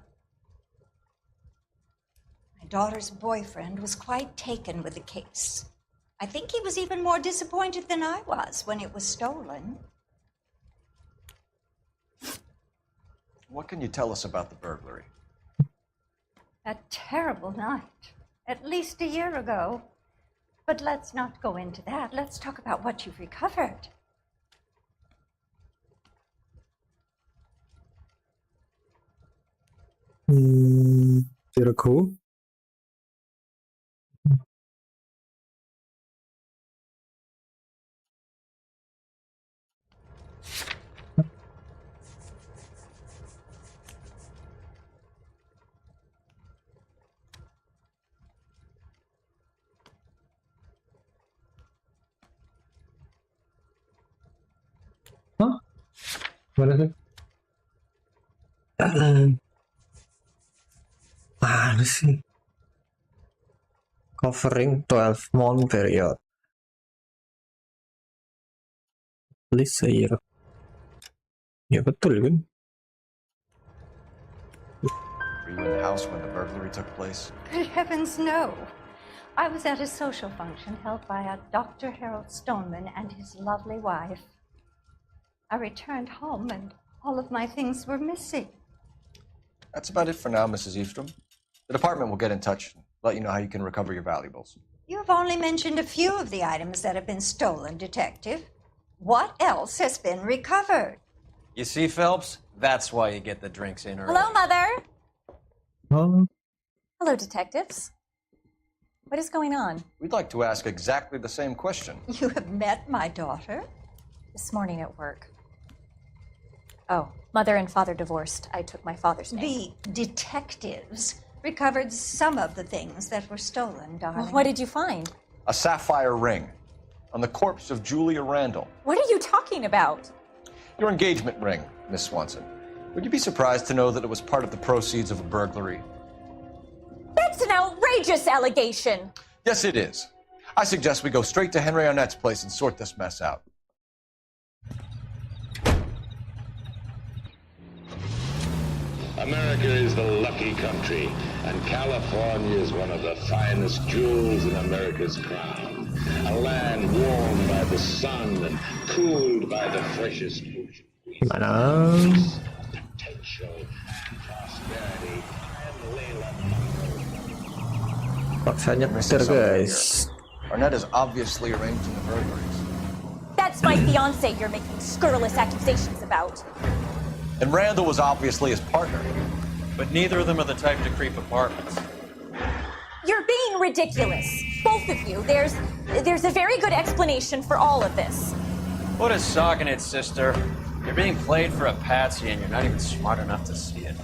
My daughter's boyfriend was quite taken with the case. I think he was even more disappointed than I was when it was stolen. What can you tell us about the burglary? That terrible night, at least a year ago. But let's not go into that. Let's talk about what you've recovered. Virgo. Huh? Mana sih? Mana sih? Covering 12-month period. At least a year. Ya betul kan? Were you in the house when the burglary took place? Good heavens, no. I was at a social function held by a Dr. Harold Stoneman and his lovely wife. I returned home and all of my things were missing. That's about it for now, Mrs. Eavestrom. The department will get in touch and let you know how you can recover your valuables. You have only mentioned a few of the items that have been stolen, Detective. What else has been recovered? You see, Phelps? That's why you get the drinks in early. Hello, Mother. Oh. Hello, detectives. What is going on? We'd like to ask exactly the same question. You have met my daughter? This morning at work. Oh, mother and father divorced. I took my father's name. The detectives recovered some of the things that were stolen, darling. Well, what did you find? A sapphire ring on the corpse of Julia Randall. What are you talking about? Your engagement ring, Miss Swanson. Would you be surprised to know that it was part of the proceeds of a burglary? That's an outrageous allegation. Yes, it is. I suggest we go straight to Henry Arnett's place and sort this mess out. America is the lucky country, and California is one of the finest jewels in America's crown. A land warmed by the sun and cooled by the freshest ocean. Gimana? Potential and prosperity Paksa nyetir guys. Arnett is obviously arranging the burglaries. That's my fiance you're making scurrilous accusations about. And Randall was obviously his partner. But neither of them are the type to creep apartments. You're being ridiculous. Both of you. There's a very good explanation for all of this. What is socking it, sister? You're being played for a patsy and you're not even smart enough to see it.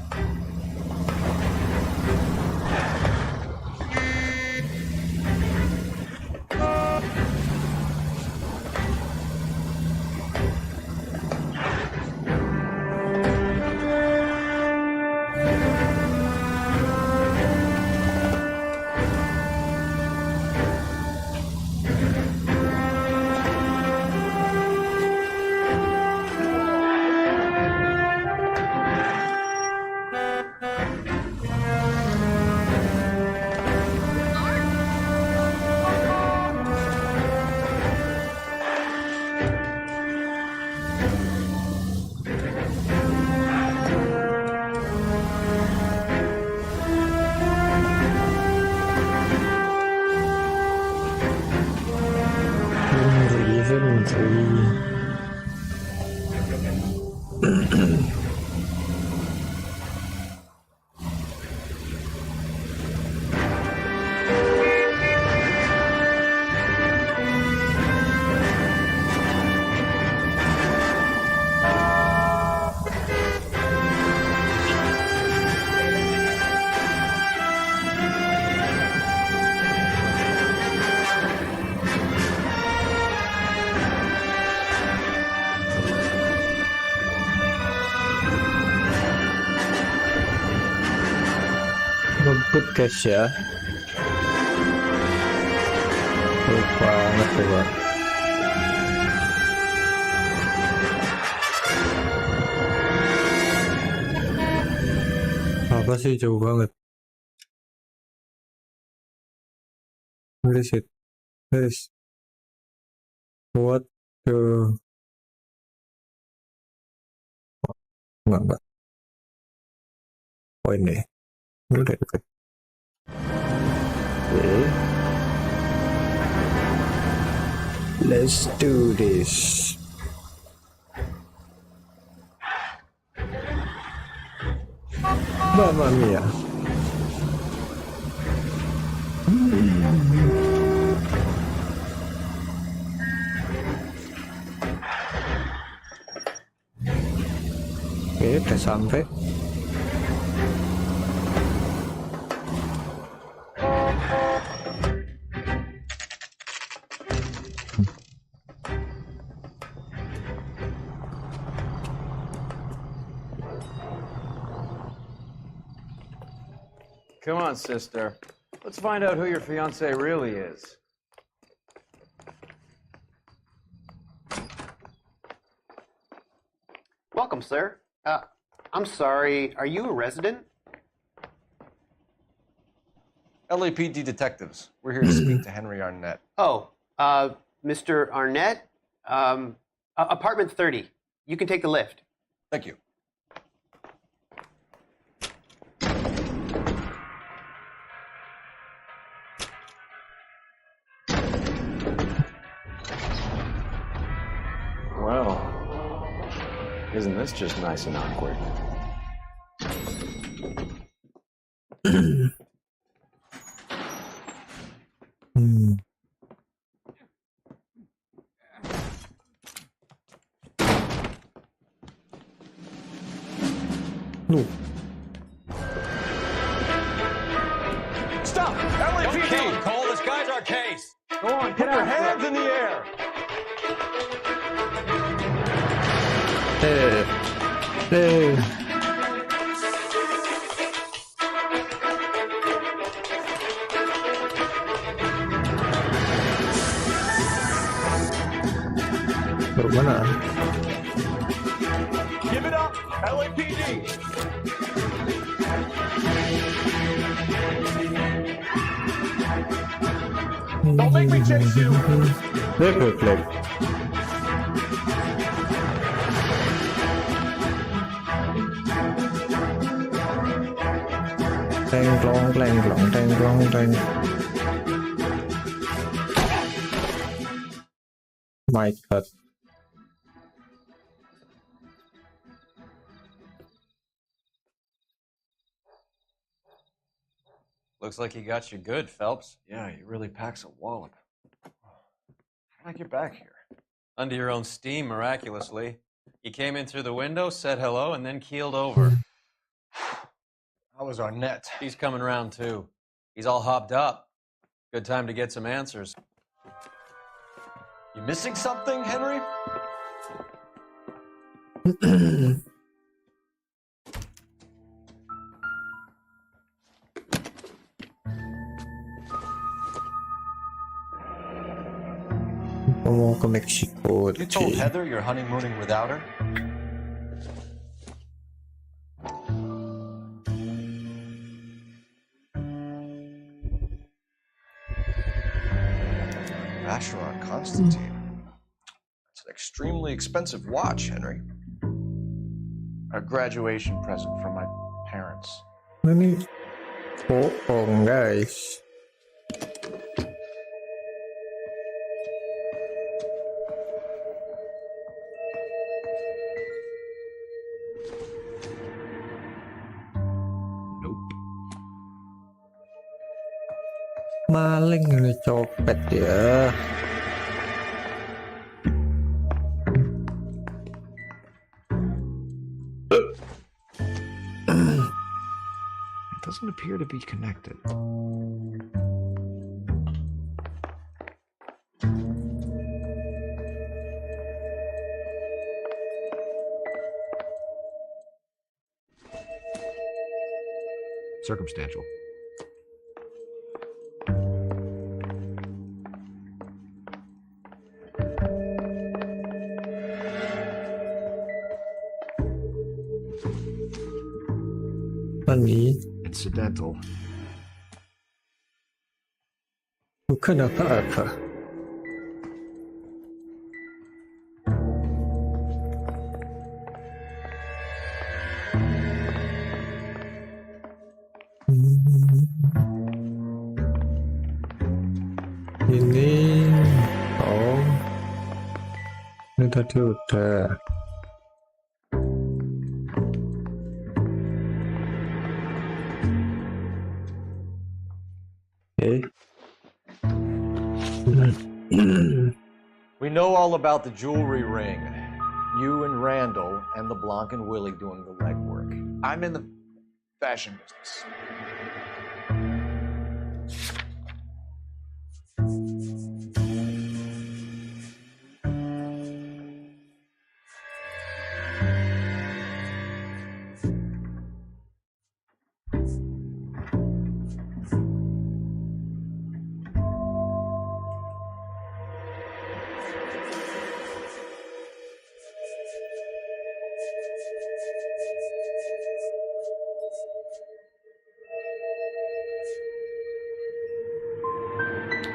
Ngebut guys ya. Sulit banget coba. Apa sih jauh banget? Where is it? Where is? What the? Enggak. Oh ini. Udah deket. Okay. Let's do this. Mamma mia. Oke, udah sampai. Come on, sister. Let's find out who your fiance really is. Welcome, sir. I'm sorry, are you a resident? LAPD detectives. We're here to speak to Henry Arnett. Oh, Mr. Arnett? Apartment 30. You can take the lift. Thank you. Well, isn't this just nice and awkward? Duh. Stop! Don't LAPD! kill him, Cole. This guy's our case. Go on, put your hands in the air. Baru mana? Give it up, LAPD! Don't make me chase you! Flag. Teng klong teng klong teng klong teng. My God. Looks like he got you good, Phelps. Yeah, he really packs a wallop. How did I get back here? Under your own steam, miraculously. You came in through the window, said hello, and then keeled over. How was Arnett? He's coming round, too. He's all hopped up. Good time to get some answers. You missing something, Henry? Mau ke Meksiko. You told Heather you're honeymooning without her? Vacheron Constantine. It's an extremely expensive watch, Henry. A graduation present from my parents. Ini bohong, guys. Maling ini copet ya. It doesn't appear to be connected. Circumstantial. Funny. Incidental. Bukan apa-apa. Ini, oh, ini tadi udah. We know all about the jewelry ring. You and Randall and LeBlanc and Willie doing the legwork. I'm in the fashion business.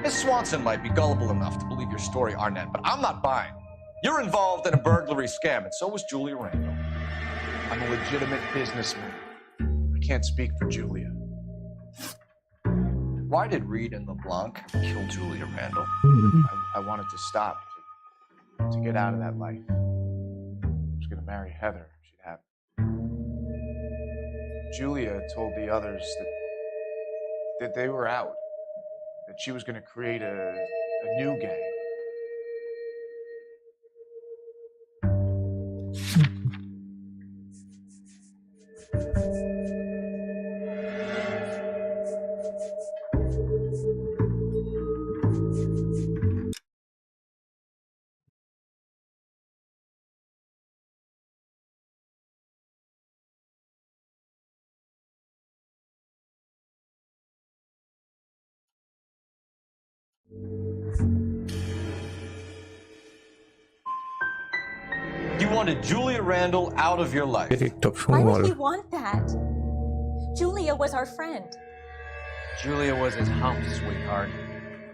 Miss Swanson might be gullible enough to believe your story, Arnett, but I'm not buying. You're involved in a burglary scam, and so was Julia Randall. I'm a legitimate businessman. I can't speak for Julia. Why did Reed and LeBlanc kill Julia Randall? I wanted to stop, to get out of that life. I was going to marry Heather. She'd have it. Julia told the others that they were out. That she was going to create a new gang. You wanted Julia Randall out of your life. Why would he want that? Julia was our friend. Julia was his hump, sweetheart.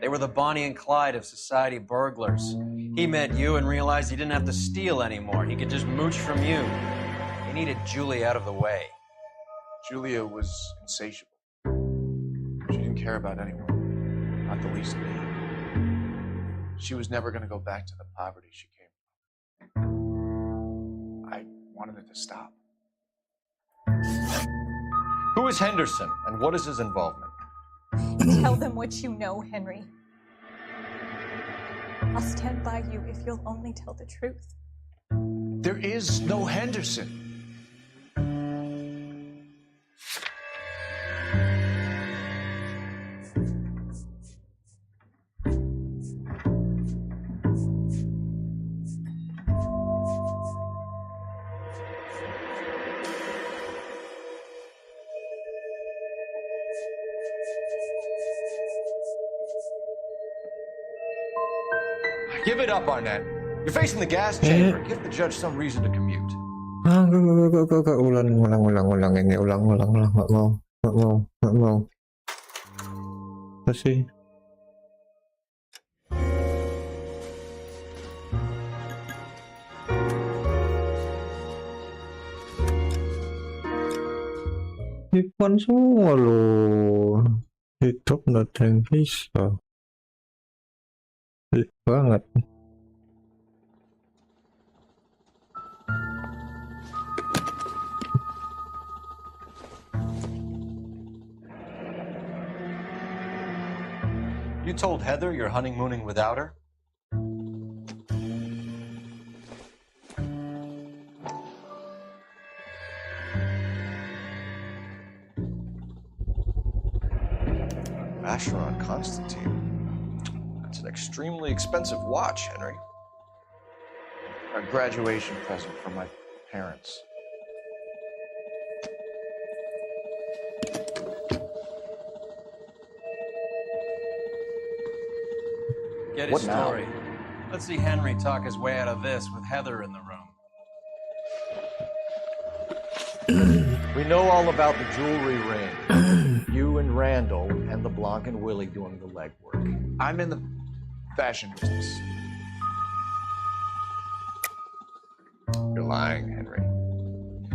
They were the Bonnie and Clyde of society burglars. He met you and realized he didn't have to steal anymore. He could just mooch from you. He needed Julia out of the way. Julia was insatiable. She didn't care about anyone, not the least me. She was never going to go back to the poverty she came from. I wanted it to stop. Who is Henderson, and what is his involvement? Tell them what you know, Henry. I'll stand by you if you'll only tell the truth. There is no Henderson. Give it up, Arnett. You're facing the gas chamber. Give the judge some reason to commute. Ulang ini, ulang, nggak mau. Apa sih? Ipan semua loh. Hidup nggak ada yang bisa. Banget. You told Heather you're honeymooning without her? Vacheron Constantine. That's an extremely expensive watch, Henry. A graduation present from my parents. Get What his now? story. Let's see Henry talk his way out of this with Heather in the room. We know all about the jewelry ring. You and Randall and the Blanc and Willie doing the legwork. I'm in the fashion business. You're lying, Henry.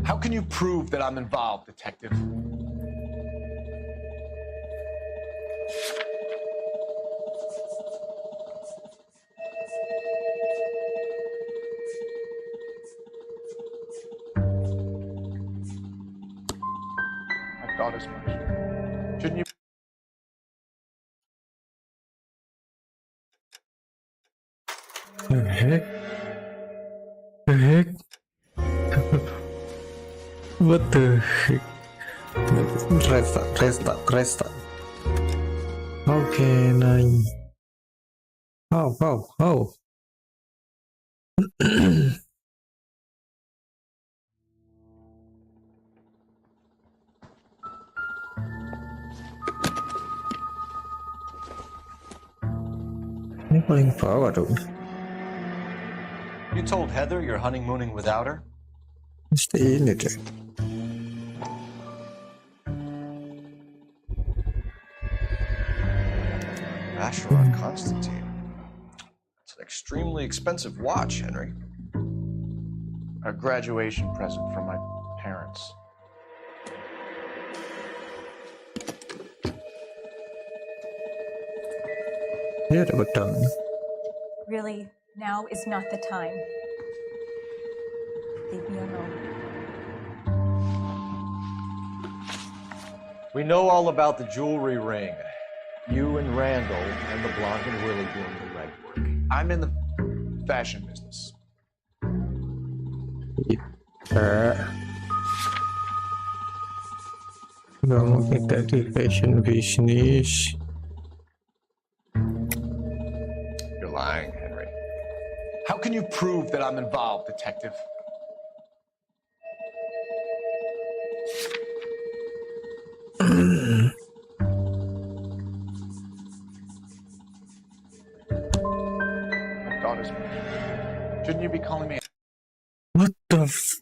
How can you prove that I'm involved, detective? I thought as much. Shouldn't you? The heck? The heck? What the heck? Restart. How can I? Oh. Ini paling bawah dong. You told Heather you're honeymooning without her? Mesti ini deh. Vacheron Constantine. That's an extremely expensive watch, Henry. A graduation present from my parents. Dia ada pedang. Really, now is not the time. Leave me alone. We know all about the jewelry ring. You and Randall and the Blanc and Willie doing the legwork. I'm in the fashion business. Gak mungkin tadi fashion business. You're lying, Henry. How can you prove that I'm involved, detective? bothers me. Shouldn't you be calling me? What the f...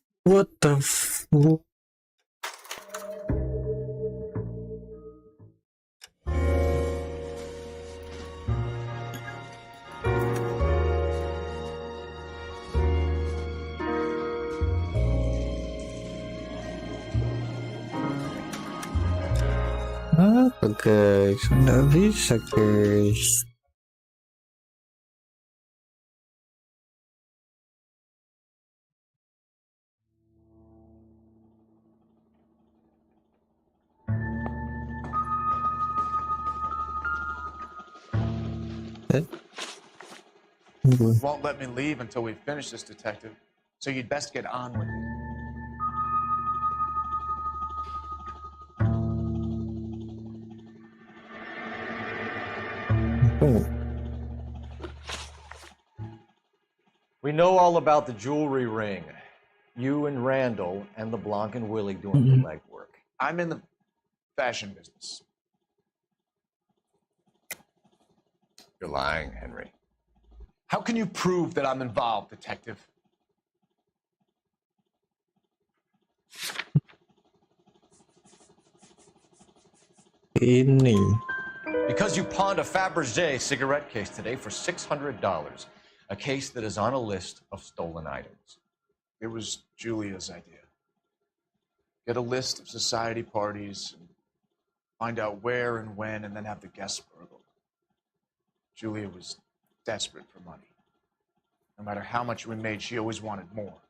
Apa guys? Nggak bisa guys. Won't let me leave until we finish this, detective. So you'd best get on with it. We know all about the jewelry ring. You and Randall and LeBlanc and Willie doing the legwork. I'm in the fashion business. You're lying, Henry. How can you prove that I'm involved, detective? Ini. Because you pawned a Fabergé cigarette case today for $600. A case that is on a list of stolen items. It was Julia's idea. Get a list of society parties, and find out where and when, and then have the guests burgled. Julia was desperate for money. No matter how much we made, she always wanted more.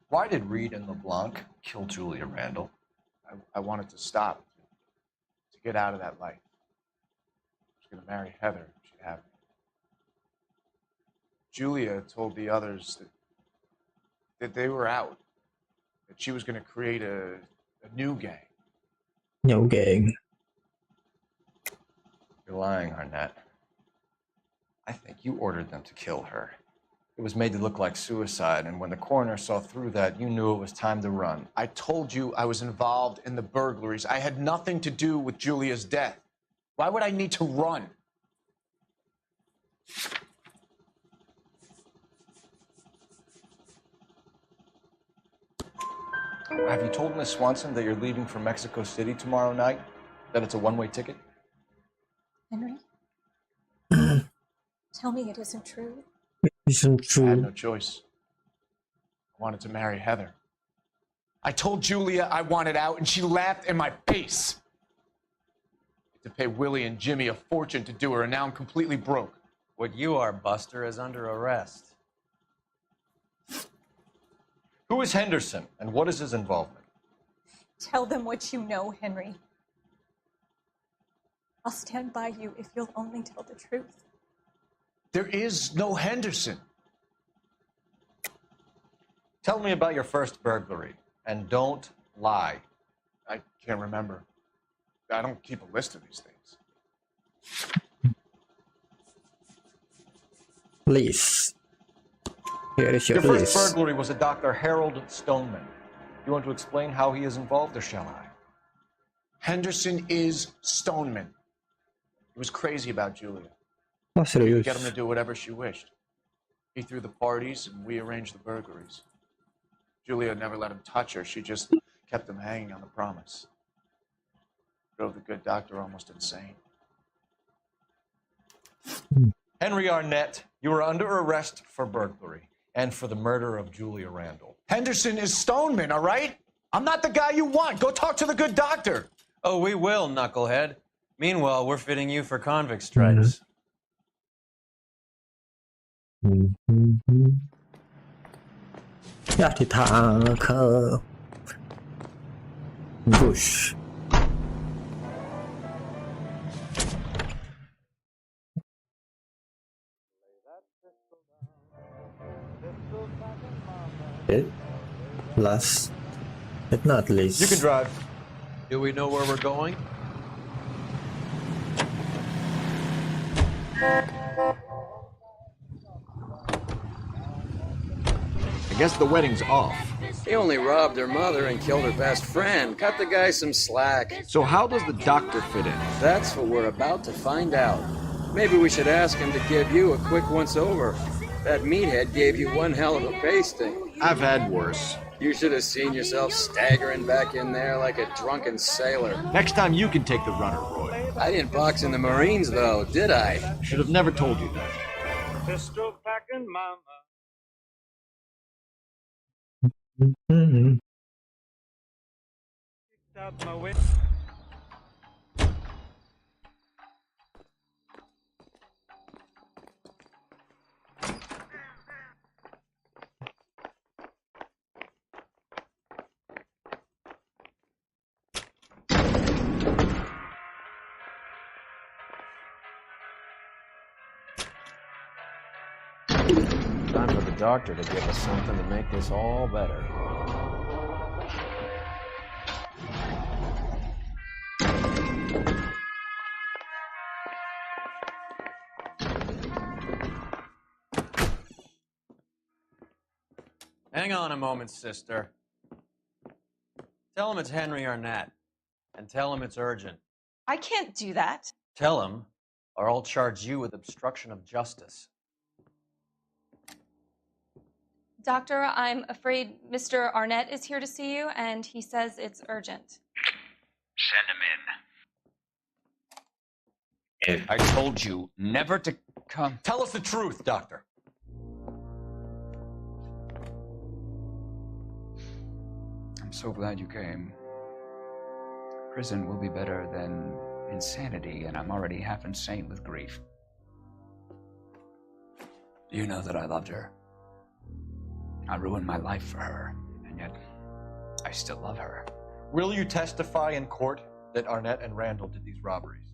Why did Reed and LeBlanc kill Julia Randall? I wanted to stop, to get out of that life. I was going to marry Heather. She'd have me. Julia told the others that they were out, that she was going to create a new gang. No gang. You're lying, Arnett. I think you ordered them to kill her. It was made to look like suicide, and when the coroner saw through that, you knew it was time to run. I told you I was involved in the burglaries. I had nothing to do with Julia's death. Why would I need to run? Have you told Miss Swanson that you're leaving for Mexico City tomorrow night? That it's a one-way ticket? Henry? Tell me it isn't true. Isn't true. I had no choice. I wanted to marry Heather. I told Julia I wanted out, and she laughed in my face. I had to pay Willie and Jimmy a fortune to do her, and now I'm completely broke. What you are, Buster, is under arrest. Who is Henderson, and what is his involvement? Tell them what you know, Henry. I'll stand by you if you'll only tell the truth. There is no Henderson. Tell me about your first burglary, and don't lie. I can't remember. I don't keep a list of these things. Please. Here is your first list. burglary was a Dr. Harold Stoneman. You want to explain how he is involved, or shall I? Henderson is Stoneman. He was crazy about Julia. Oh, serious? Get him to do whatever she wished. He threw the parties, and we arranged the burglaries. Julia never let him touch her. She just kept him hanging on the promise. Drove the good doctor almost insane. Henry Arnett, you are under arrest for burglary and for the murder of Julia Randall. Henderson is Stoneman, all right? I'm not the guy you want. Go talk to the good doctor. Oh, we will, knucklehead. Meanwhile, we're fitting you for convict stripes. Ya ditangkap. Bush. Last, but not least. You can drive. Do we know where we're going? I guess the wedding's off. He only robbed her mother and killed her best friend. Cut the guy some slack. So how does the doctor fit in? That's what we're about to find out. Maybe we should ask him to give you a quick once-over. That meathead gave you one hell of a pasting. I've had worse. You should have seen yourself staggering back in there like a drunken sailor. Next time you can take the runner, Roy. I didn't box in the Marines, though, did I? Should have never told you that. Pistol packing mama. Out my way. Time for the doctor to give us something to make this all better. Hang on a moment, sister. Tell him it's Henry Arnett, and tell him it's urgent. I can't do that. Tell him, or I'll charge you with obstruction of justice. Doctor, I'm afraid Mr. Arnett is here to see you, and he says it's urgent. Send him in. I told you never to come. Tell us the truth, Doctor. I'm so glad you came. Prison will be better than insanity, and I'm already half insane with grief. You know that I loved her. I ruined my life for her, and yet I still love her. Will you testify in court that Arnett and Randall did these robberies?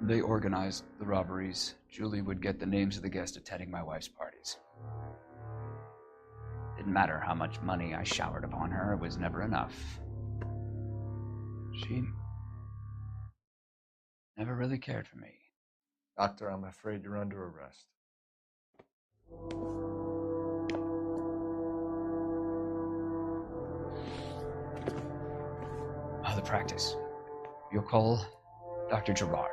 They organized the robberies. Julie would get the names of the guests attending my wife's parties. Didn't matter how much money I showered upon her, it was never enough. She never really cared for me. Doctor, I'm afraid you're under arrest. Oh, the practice. You'll call Dr. Gerard.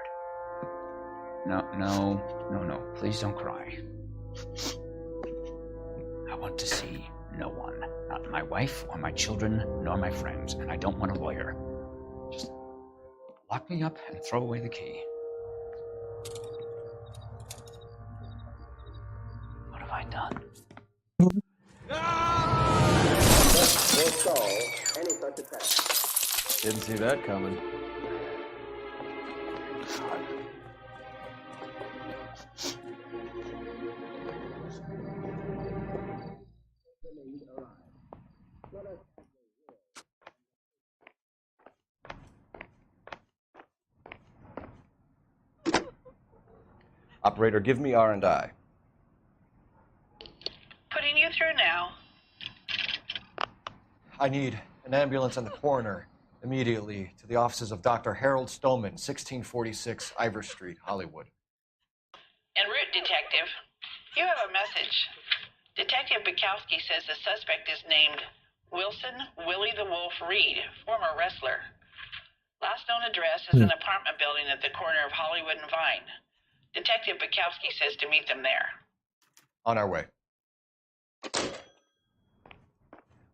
No. Please don't cry. I want to see no one. Not my wife or my children, nor my friends. And I don't want a lawyer. Just lock me up and throw away the key. What have I done? Didn't see that coming. Operator, give me R&I. Putting you through now. I need an ambulance and the coroner immediately to the offices of Dr. Harold Stoneman, 1646 Ivor Street, Hollywood. En route, Detective. You have a message. Detective Bukowski says the suspect is named Wilson Willie the Wolf Reed, former wrestler. Last known address is an apartment building at the corner of Hollywood and Vine. Detective Bukowski says to meet them there. On our way.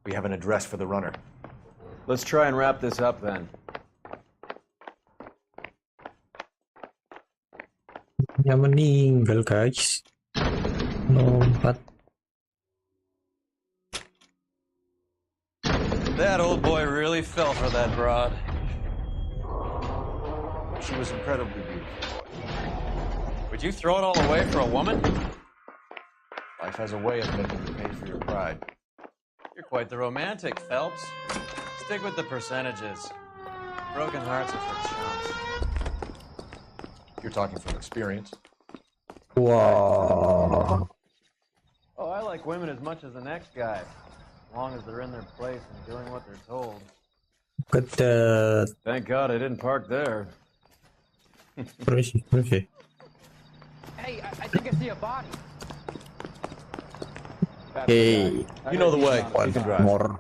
We have an address for the runner. Let's try and wrap this up then. Yang meninggal, guys. Lompat. That old boy really fell for that broad. She was incredibly beautiful. Would you throw it all away for a woman? Life has a way of making you pay for your pride. You're quite the romantic, Phelps. Stick with the percentages. Broken hearts are for chumps. You're talking from experience. Wow. Oh, I like women as much as the next guy. As long as they're in their place and doing what they're told. Look at that. Thank God I didn't park there. Where is he? Hey, I think I see a body. Hey. You know the way. You can drive. More.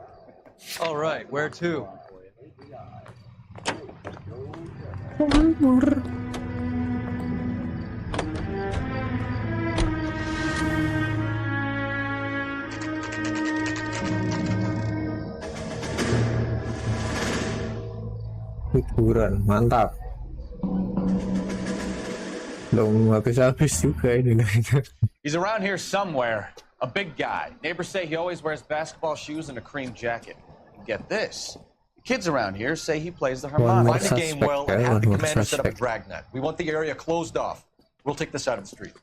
All right, where to? Hiburan, mantap. Belum habis-habis juga ini. He's around here somewhere. A big guy. Neighbors say he always wears basketball shoes and a cream jacket. And get this. The kids around here say he plays the harmonica. Find the game well and have the commander set up a dragnet. We want the area closed off. We'll take this out of the street.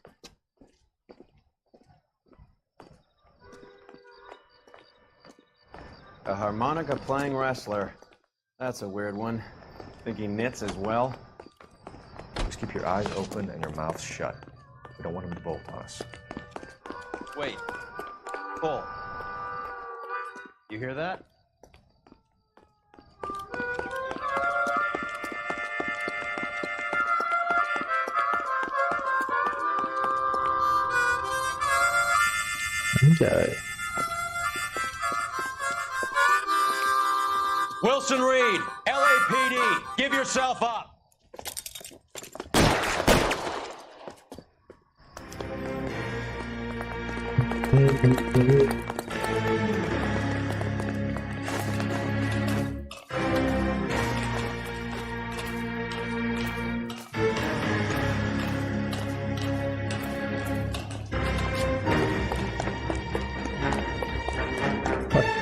A harmonica playing wrestler. That's a weird one. Think he knits as well? Just keep your eyes open and your mouth shut. We don't want him to bolt on us. Wait. Pull. You hear that? Anjay. Wilson Reed, LAPD, give yourself up.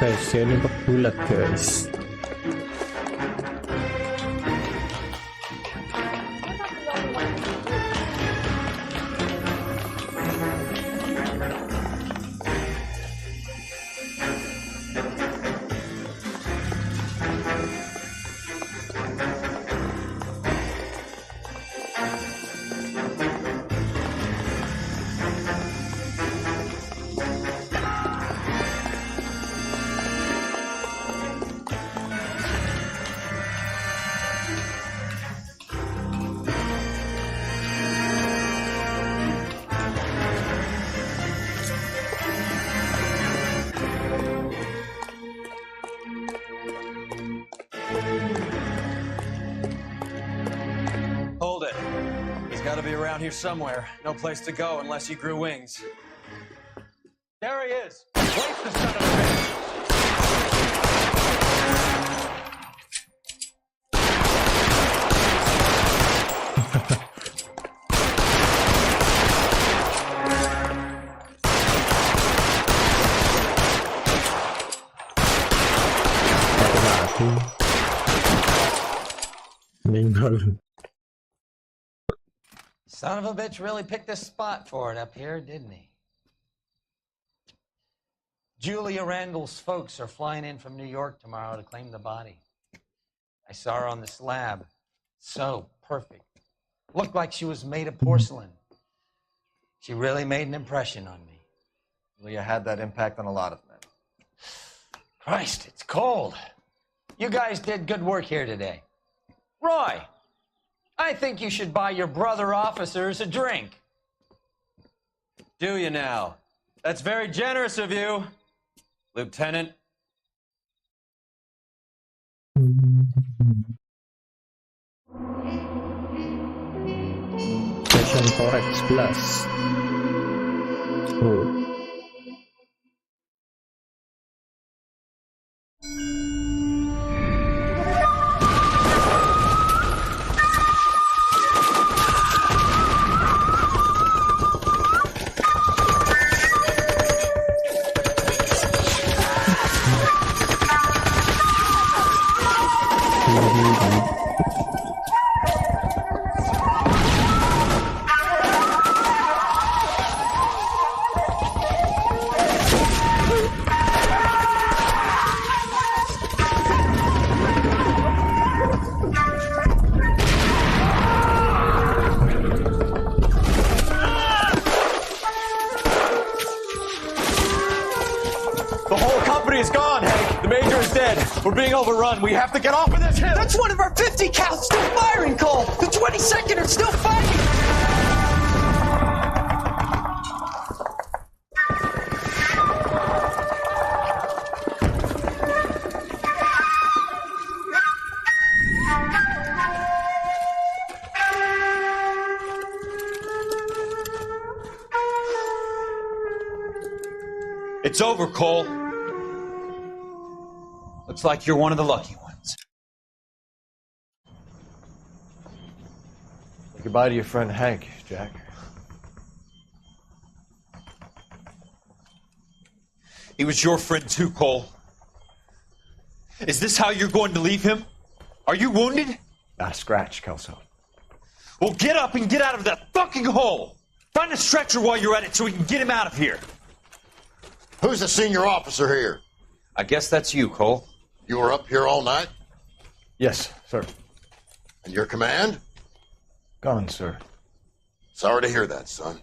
Guys, ini berbulat guys. Hold it. He's got to be around here somewhere. No place to go unless he grew wings. There he is. Waste the son of a bitch. Meninggal. Son of a bitch really picked this spot for it up here, didn't he? Julia Randall's folks are flying in from New York tomorrow to claim the body. I saw her on the slab. So perfect. Looked like she was made of porcelain. She really made an impression on me. Julia had that impact on a lot of men. Christ, it's cold. You guys did good work here today. Roy, I think you should buy your brother officers a drink. Do you now? That's very generous of you, Lieutenant. Session HyperX Plus. Oh. We're being overrun. We have to get off of this hill. That's one of our 50 cals still firing, Cole. The 22nd are still fighting. It's over, Cole. Looks like you're one of the lucky ones. Goodbye to your friend Hank, Jack. He was your friend too, Cole. Is this how you're going to leave him? Are you wounded? Not a scratch, Kelso. Well, get up and get out of that fucking hole! Find a stretcher while you're at it so we can get him out of here. Who's the senior officer here? I guess that's you, Cole. You were up here all night? Yes, sir. And your command? Gone, sir. Sorry to hear that, son.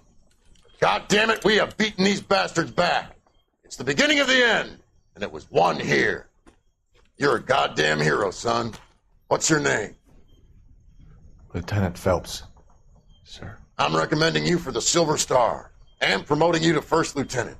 God damn it, we have beaten these bastards back. It's the beginning of the end, and it was won here. You're a goddamn hero, son. What's your name? Lieutenant Phelps, sir. I'm recommending you for the Silver Star and promoting you to First Lieutenant.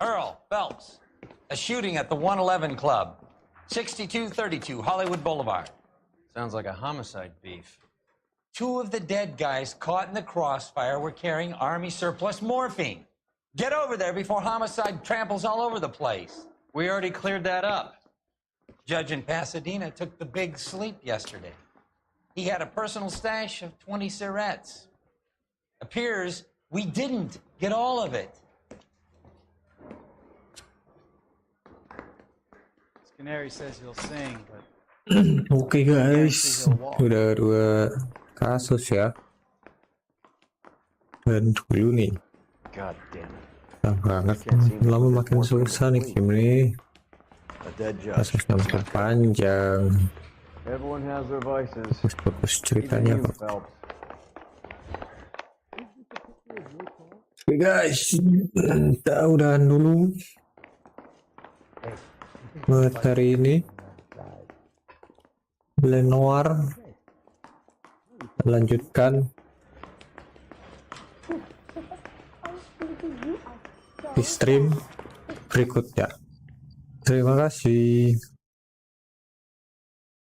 Earl Phelps, a shooting at the 111 Club, 6232 Hollywood Boulevard. Sounds like a homicide beef. 2 of the dead guys caught in the crossfire were carrying Army surplus morphine. Get over there before homicide tramples all over the place. We already cleared that up. Judge in Pasadena took the big sleep yesterday. He had a personal stash of 20 cigarettes. Appears we didn't get all of it. Canary says he'll sing, but Oke guys, udah 2 kasus ya. Dan dulu nih. God damn it. Nah banget, lama makin susah nih game nih. Kasusnya makin panjang. Everyone has their vices. Bagus ceritanya kok. Oke guys, kita udahan dulu buat hari ini. Noire lanjutkan di stream berikutnya. Terima kasih.